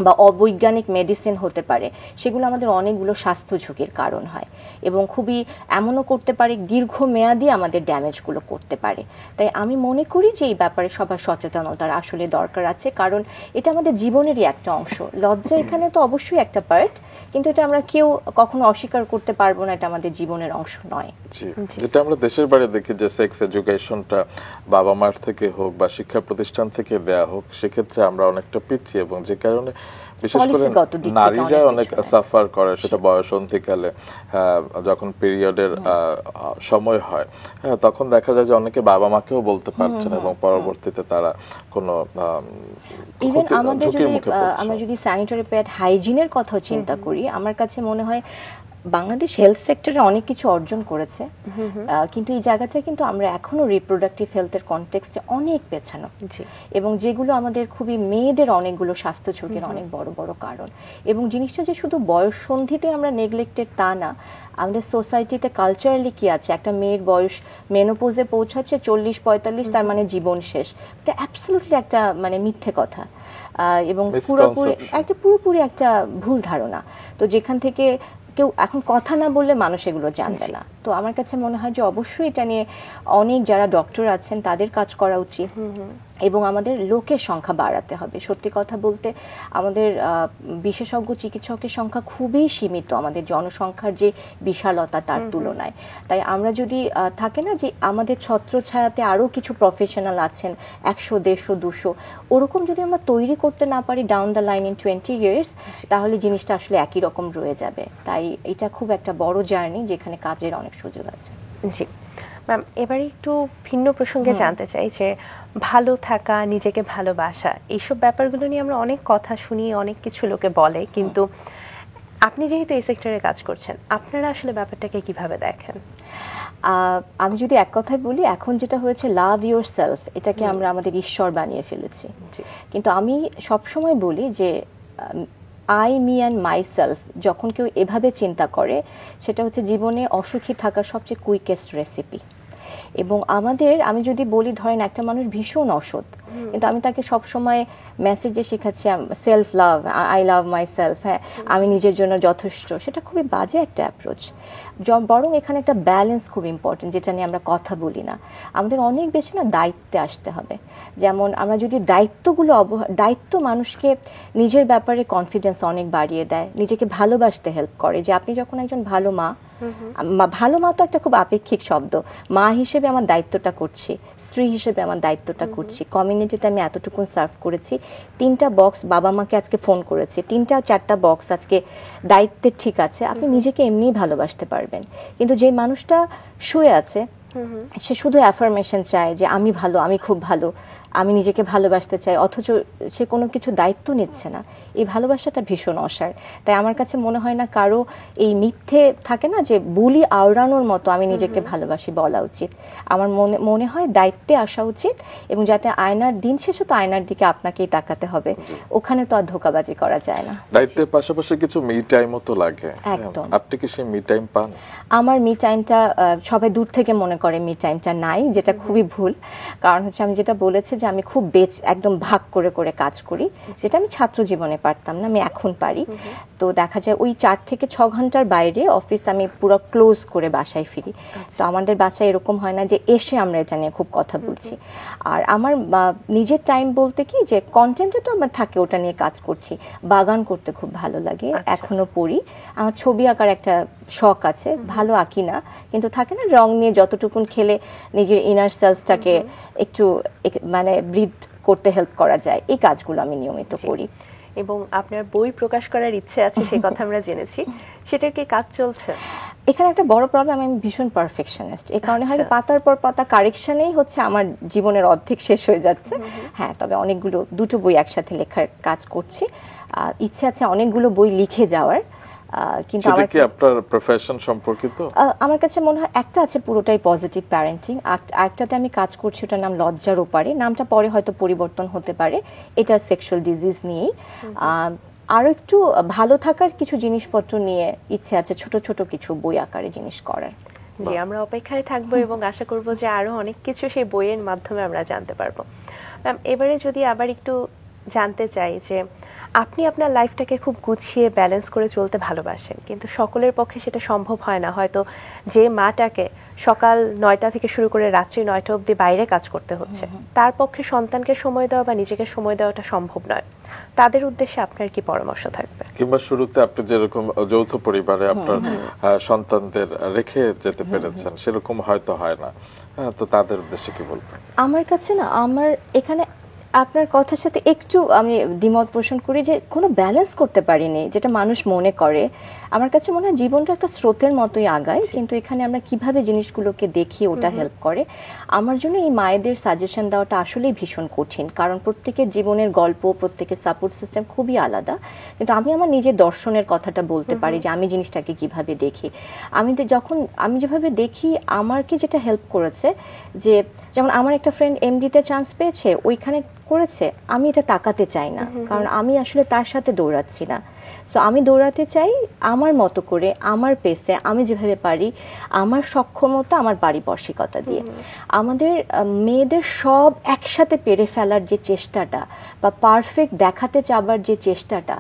বা অবৈজ্ঞানিক মেডিসিন হতে পারে, সেগুলো আমাদের অনেকগুলো স্বাস্থ্য ঝুঁকির কারণ হয় এবং খুবই এমনও করতে পারে দীর্ঘমেয়াদী আমাদের ড্যামেজগুলো করতে পারে। তাই আমি মনে করি যে এই ব্যাপারে সবার সচেতনতার আসলে দরকার আছে, কারণ এটা আমাদের জীবনেরই একটা অংশ। লজ্জা এখানে তো অবশ্যই একটা পার্ট, কিন্তু এটা আমরা কেউ কখনো অস্বীকার করতে পারবো না, এটা আমাদের জীবনের অংশ নয়। যেটা আমরা দেশের বাইরে দেখি যে সেক্স এডুকেশনটা বাবা মার থেকে হোক বা শিক্ষা প্রতিষ্ঠান থেকে দেয়া হোক, সেক্ষেত্রে আমরা অনেকটা পিছিয়ে, এবং যে কারণে বিশেষ করে নারীরা অনেক সাফার করে, সেটা বয়সন্ধিকালে যখন পিরিয়ডের সময় হয়, তখন দেখা যায় যে অনেকে বাবা মাকেও বলতে পারছে না এবং পরবর্তীতে তারা কোনো ইভেন আমাদের যদি আমরা যদি স্যানিটারি প্যাড হাইজিনের কথা চিন্তা করি, আমার কাছে মনে হয় বাংলাদেশ হেলথ সেক্টরে অনেক কিছু অর্জন করেছে, কিন্তু এই জায়গাটা কিন্তু আমরা এখনো রিপ্রোডাক্টিভ হেলথের কনটেক্সটে অনেক পেছানো, এবং যেগুলো আমাদের খুবই মেয়েদের অনেকগুলো স্বাস্থ্য ঝুঁকির অনেক বড় বড় কারণ। এবং জিনিসটা যে শুধু বয়ঃসন্ধিতে আমরা নেগলেক্টেড তা না, আমাদের সোসাইটিতে কালচারালি কি আছে, একটা মেয়ের বয়স মেনোপোজে পৌঁছাচ্ছে 40-45, তার মানে জীবন শেষ। এটা অ্যাবসলিউটলি একটা মানে মিথ্যে কথা এবং পুরোপুরি একটা ভুল ধারণা। তো যেখান থেকে কেউ এখন কথা না বললে মানুষ এগুলো জানবে না। তো আমার কাছে মনে হয় যে অবশ্যই এটা নিয়ে অনেক যারা ডক্টর আছেন তাদের কাজ করা উচিত, এবং আমাদের লোকের সংখ্যা বাড়াতে হবে। সত্যি কথা বলতে আমাদের বিশেষজ্ঞ চিকিৎসকের সংখ্যা খুবই সীমিত আমাদের জনসংখ্যার যে বিশালতা তার তুলনায়। তাই আমরা যদি থাকে না যে আমাদের ছত্রছায়াতে আরও কিছু প্রফেশনাল আছেন 100, 150, 200, ওরকম যদি আমরা তৈরি করতে না পারি down the line in 20 years, তাহলে জিনিসটা আসলে একই রকম রয়ে যাবে। তাই এটা খুব একটা বড় জার্নি, যেখানে কাজের অনেক সুযোগ আছে। জি ম্যাম, এবারে একটু ভিন্ন প্রসঙ্গে জানতে চাই যে ভালো থাকা, নিজেকে ভালোবাসা, এইসব ব্যাপারগুলো নিয়ে আমরা অনেক কথা শুনি, অনেক কিছু লোকে বলে, কিন্তু আপনি যেহেতু এই সেক্টরে কাজ করছেন, আপনারা আসলে ব্যাপারটাকে কিভাবে দেখেন? আমি যদি এক কথায় বলি, এখন যেটা হয়েছে লাভ ইউর সেলফ, এটাকে আমরা আমাদের ঈশ্বর বানিয়ে ফেলেছি। কিন্তু আমি সবসময় বলি যে I, me and my self, যখন কেউ এভাবে চিন্তা করে, সেটা হচ্ছে জীবনে অসুখী থাকার সবচেয়ে কুইকেস্ট রেসিপি। এবং আমি যদি বলি, ধরেন একটা মানুষ ভীষণ অসৎ, কিন্তু আমি তাকে সবসময় মেসেজে শেখাচ্ছি self love, I love my self, হ্যাঁ আমি নিজের জন্য যথেষ্ট, সেটা খুবই বাজে একটা অ্যাপ্রোচ। বরং এখানে একটা ব্যালেন্স খুব ইম্পর্টেন্ট, যেটা নিয়ে আমরা কথা বলি না। আমাদের অনেক বেশি দায়িত্বে আসতে হবে। যেমন আমরা যদি দায়িত্ব মানুষকে নিজের ব্যাপারে কনফিডেন্স অনেক বাড়িয়ে দেয়, নিজেকে ভালোবাসতে হেল্প করে। যে আপনি যখন একজন ভালো মা, ভালো মা তো একটা খুব আপেক্ষিক শব্দ, মা হিসেবে আমার দায়িত্বটা করছি, স্ত্রী হিসেবে আমার দায়িত্বটা করছি, কমিউনিটিতে আমি এতটুকু সার্ভ করেছি, 3টা বক্স বাবা মাকে আজকে ফোন করেছি, 3-4টা বক্স আজকে দায়িত্বের, ঠিক আছে, আপনি নিজেকে এমনিই ভালোবাসতে পারবেন। কিন্তু যে মানুষটা শুয়ে আছে, সে শুধু অ্যাফার্মেশন চায় যে আমি ভালো, আমি খুব ভালো, আমি নিজেকে ভালোবাসতে চাই, অথচ সে কোনো কিছু দায়িত্ব নিচ্ছে না, এই ভালোবাসাটা ভীষণ অসার। তাই আমার কাছে মনে হয় না কারো এই মিথ্যে থাকে না যে বুলি আওড়ানোর মতো আমি নিজেকে ভালোবাসি বলা উচিত। আমার মনে হয় দায়িত্বে আসা উচিত, এবং যাতে আয়নার দিন শেষে তো আয়নার দিকে আপনাকেই তাকাতে হবে, ওখানে তো আর ধোঁকাবাজি করা যায় না। দায়িত্বের পাশাপাশি কিছু মি টাইমও তো লাগে। একদম। আপনি কি সেই মি টাইম পান? আমার মি টাইমটা সবাই দূর থেকে মনে করে মি টাইমটা নাই, যেটা খুবই ভুল। কারণ হচ্ছে আমি যেটা বলেছি যে আমি খুব একদম ভাগ করে করে কাজ করি, যেটা আমি ছাত্র জীবনে পারতাম না, আমি এখন পারি। তো দেখা যায় ওই 4 থেকে 6 ঘন্টার বাইরে অফিস আমি পুরো ক্লোজ করে বাসায় ফিরি। তো আমাদের বাসায় এরকম হয় না যে এসে আমরা এটা নিয়ে খুব কথা বলছি। আর আমার নিজের টাইম বলতে কি, যে কন্টেন্টে তো আমার থাকে, ওটা নিয়ে কাজ করছি। বাগান করতে খুব ভালো লাগে, এখনো পড়ি। আমার ছবি আঁকার একটা শখ আছে, ভালো আঁকি না, কিন্তু থাকে না রং নিয়ে যতটুকুন খেলে নিজের ইনার সেলফটাকে একটু মানে ব্রিথ করতে হেল্প করা যায়, এই কাজগুলো আমি নিয়মিত করি। এবং আপনার বই প্রকাশ করার ইচ্ছে আছে, সেই কথা আমরা জেনেছি, সেটার কি কাজ চলছে? এখানে একটা বড় প্রবলেম, আমি ভীষণ পারফেকশনিস্ট, এই কারণে হয়তো পাতার পর পাতা কারেকশনেই হচ্ছে আমার জীবনের অর্ধেক শেষ হয়ে যাচ্ছে। হ্যাঁ, তবে অনেকগুলো, 2টো বই একসাথে লেখার কাজ করছি, ইচ্ছে আছে অনেকগুলো বই লিখে যাওয়ার, কিন্তু সেটা কি আপনার প্রফেশন সম্পর্কিত? আমার কাছে মনে হয় একটা আছে পুরোটাই পজিটিভ প্যারেন্টিং, আরেকটাতে আমি কাজ করছি, ওটার নাম লজ্জার ওপারে, নামটা পরে হয়তো পরিবর্তন হতে পারে, এটা সেক্সুয়াল ডিজিজ নিয়েই। আরো একটু ভালো থাকার কিছু জিনিসপত্র নিয়ে ইচ্ছে আছে, ছোট ছোট কিছু বই আকারে জিনিস করার। জি, আমরা অপেক্ষায় থাকবো এবং আশা করব যে আরো অনেক কিছু সেই বইয়ের মাধ্যমে আমরা জানতে পারবো। ম্যাম, এবারে যদি আবার একটু জানতে চাই যে আপনি আপনার লাইফটাকে খুব গুছিয়ে ব্যালেন্স করে চলতে ভালোবাসেন, কিন্তু সকলের পক্ষে সেটা সম্ভব হয় না। হয়তো যে মাটাকে সকাল 9টা থেকে শুরু করে রাত্রি 9টা অবধি বাইরে কাজ করতে হচ্ছে, তার পক্ষে সন্তানকে সময় দেওয়া বা নিজেকে সময় দেওয়াটা সম্ভব নয়। তাদের উদ্দেশ্যে আপনার কি পরামর্শ থাকবে? কিংবা শুরুতে আপনি যেরকম যৌথ পরিবারে আপনার সন্তানদের রেখে যেতে পেরেছেন, সেরকম হয়তো হয় না, তো তাদের উদ্দেশ্যে কি বলবেন? আমার কাছে না, আমার এখানে আপনার কথার সাথে একটু আমি দ্বিমত পোষণ করি যে কোনো ব্যালেন্স করতে পারিনি, যেটা মানুষ মনে করে। আমার কাছে মনে হয় জীবনটা একটা স্রোতের মতোই আগায়, কিন্তু এখানে আমরা কিভাবে জিনিসগুলোকে দেখি ওটা হেল্প করে। আমার জন্য এই মায়েদের সাজেশন দেওয়াটা আসলেই ভীষণ কঠিন, কারণ প্রত্যেকের জীবনের গল্প, প্রত্যেকের সাপোর্ট সিস্টেম খুবই আলাদা। কিন্তু আমি আমার নিজের দর্শনের কথাটা বলতে পারি যে আমি জিনিসটাকে কিভাবে দেখি। যখন আমি যেভাবে দেখি, আমাকে যেটা হেল্প করেছে, যে যেমন আমার একটা ফ্রেন্ড এমডিতে চান্স পেয়েছে, ওইখানে করেছে, আমি এটা তাকাতে চাই না, কারণ আমি আসলে তার সাথে দৌড়াচ্ছি না। সো আমি দৌড়াতে চাই আমার মতো করে, আমার পেসে, আমি যেভাবে পারি, আমার সক্ষমতা, আমার পারিপার্শ্বিকতা দিয়ে। আমাদের মেয়েদের সব একসাথে পেরে ফেলার যে চেষ্টাটা বা পারফেক্ট দেখাতে চাবার যে চেষ্টাটা,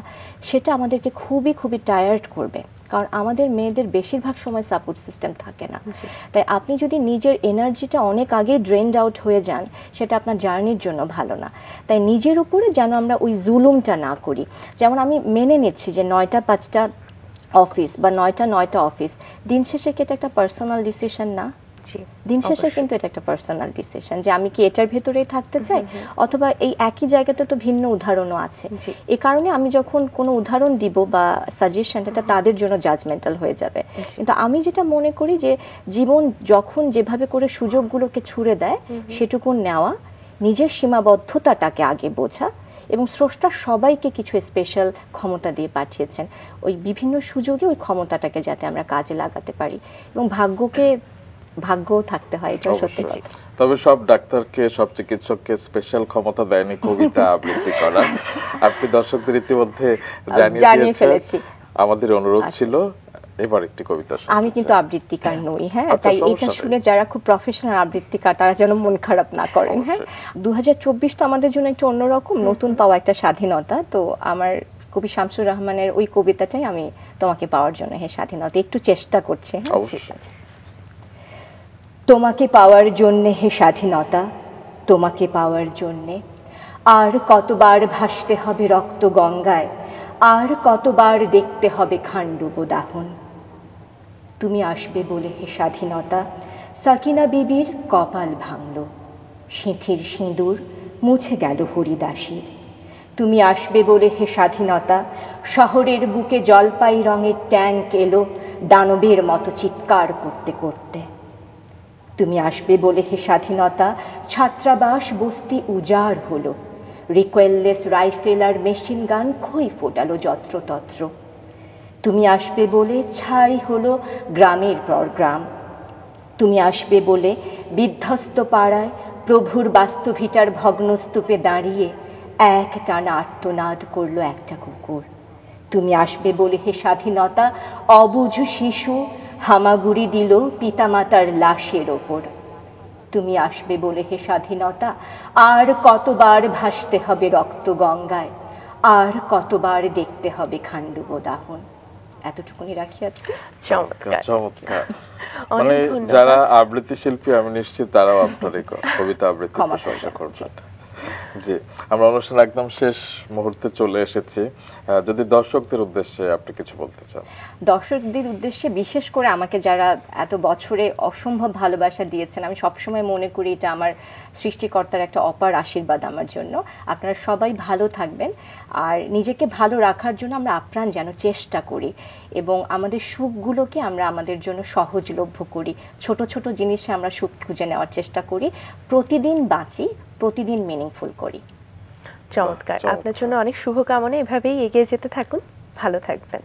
সেটা আমাদেরকে খুবই খুবই টায়ার্ড করবে, কারণ আমাদের মেয়েদের বেশিরভাগ সময় সাপোর্ট সিস্টেম থাকে না। তাই আপনি যদি নিজের এনার্জিটা অনেক আগে ড্রেনড আউট হয়ে যান, সেটা আপনার জার্নির জন্য ভালো না। তাই নিজের উপরে যেন আমরা ওই জুলুমটা না করি। যেমন আমি মেনে নিচ্ছি যে 9টা 5টা অফিস বা 9টা অফিস, দিন শেষে কি এটা একটা পার্সোনাল ডিসিশন না? দিন শেষে কিন্তু এটা একটা পার্সোনাল ডিসিশন, যে আমি কি এটার ভেতরেই থাকতে চাই, অথবা এই একই জায়গাতে তো ভিন্ন উদাহরণও আছে। এই কারণে আমি যখন কোনো উদাহরণ দিব বা সাজেশন, এটা তাদের জন্য জাজমেন্টাল হয়ে যাবে। কিন্তু আমি যেটা মনে করি যে জীবন যখন যেভাবে করে সুযোগগুলোকে ছুড়ে দেয়, সেটুকু নেওয়া, নিজের সীমাবদ্ধতাটাকে আগে বোঝা, এবং স্রষ্টা সবাইকে কিছু স্পেশাল ক্ষমতা দিয়ে পাঠিয়েছেন, ওই বিভিন্ন সুযোগে ওই ক্ষমতাটাকে যাতে আমরা কাজে লাগাতে পারি, এবং ভাগ্য থাকতে হয়, এটা সত্যি কথা। তবে সব ডাক্তারকে, সব চিকিৎসককে স্পেশাল ক্ষমতা দেয়নি কবিতা আবৃত্তি করা। আপনি দর্শকদের ইতিমধ্যে জানিয়ে ফেলেছি। আমাদের অনুরোধ ছিল এবার একটি কবিতা শোনাতে। আমি কিন্তু আবৃত্তিকার নই, হ্যাঁ, তাই এটা শুনে যারা খুব প্রফেশনাল আবৃত্তিকার, তারা যেন মন খারাপ না করেন। হ্যাঁ, 2024 তো আমাদের জন্য একটু অন্যরকম, নতুন পাওয়া একটা স্বাধীনতা। তো আমার কবি শামসুর রহমানের ওই কবিতাটাই আমি তোমাকে পাওয়ার জন্য, হে স্বাধীনতা, একটু চেষ্টা করছি। হ্যাঁ, ঠিক আছে। তোমাকে পাওয়ার জন্যে হে স্বাধীনতা, তোমাকে পাওয়ার জন্যে আর কতবার ভাসতে হবে রক্ত গঙ্গায়, আর কতবার দেখতে হবে খান্ডব দাহন। তুমি আসবে বলে হে স্বাধীনতা, সাকিনা বিবির কপাল ভাঙল, সিঁথির সিঁদুর মুছে গেল হরিদাসীর। তুমি আসবে বলে হে স্বাধীনতা, শহরের বুকে জলপাই রঙের ট্যাঙ্ক এলো দানবের মতো চিৎকার করতে করতে। তুমি আসবে বলে হে স্বাধীনতা, ছাত্রাবাস বস্তি উজাড় হলো, রিকোয়েললেস রাইফেল আর মেশিন গান খই ফোটালো যত্রতত্র। তুমি আসবে বলে ছাই হলো গ্রামের পর গ্রাম। তুমি আসবে বলে বিধ্বস্ত পাড়ায় প্রভুর বাস্তুভিটার ভগ্নস্তূপে দাঁড়িয়ে এক টানা আর্তনাদ করলো একটা কুকুর। তুমি আসবে বলে হে স্বাধীনতা, অবুঝ শিশু হামাগুড়ি দিল পিতামাতার লাশের ওপর। তুমি আসবে বলে হে স্বাধীনতা, আর কতবার ভাসতে হবে রক্ত গঙ্গায়, আর কতবার দেখতে হবে খান্ডব দাহন। এতটুকুনি রাখি আজকে। চমৎকার। মানে যারা আবৃত্তি শিল্পী, আমি নিশ্চিত তারাও আপনার এই কবিতা আবৃত্তি প্রশংসা করবেন। জি, আমরা অনুষ্ঠান একদম শেষ মুহূর্তে চলে এসেছি। যদি দর্শকদের উদ্দেশ্যে আপনি কিছু বলতে চান। দর্শকদের উদ্দেশ্যে বিশেষ করে আমাকে যারা এত বছরে অসম্ভব ভালোবাসা দিয়েছেন, আমি সবসময় মনে করি এটা আমার সৃষ্টিকর্তার একটা অপার আশীর্বাদ আমার জন্য। আপনারা সবাই ভালো থাকবেন, আর নিজেকে ভালো রাখার জন্য আমরা আপ্রাণ যেন চেষ্টা করি এবং আমাদের সুখগুলোকে আমরা আমাদের জন্য সহজলভ্য করি। ছোট ছোট জিনিসে আমরা সুখ খুঁজে নেওয়ার চেষ্টা করি, প্রতিদিন বাঁচি, প্রতিদিন মিনিংফুল করি। চমৎকার। চমৎকার। আপনার জন্য অনেক শুভকামনা, এভাবেই এগিয়ে যেতে থাকুন, ভালো থাকবেন।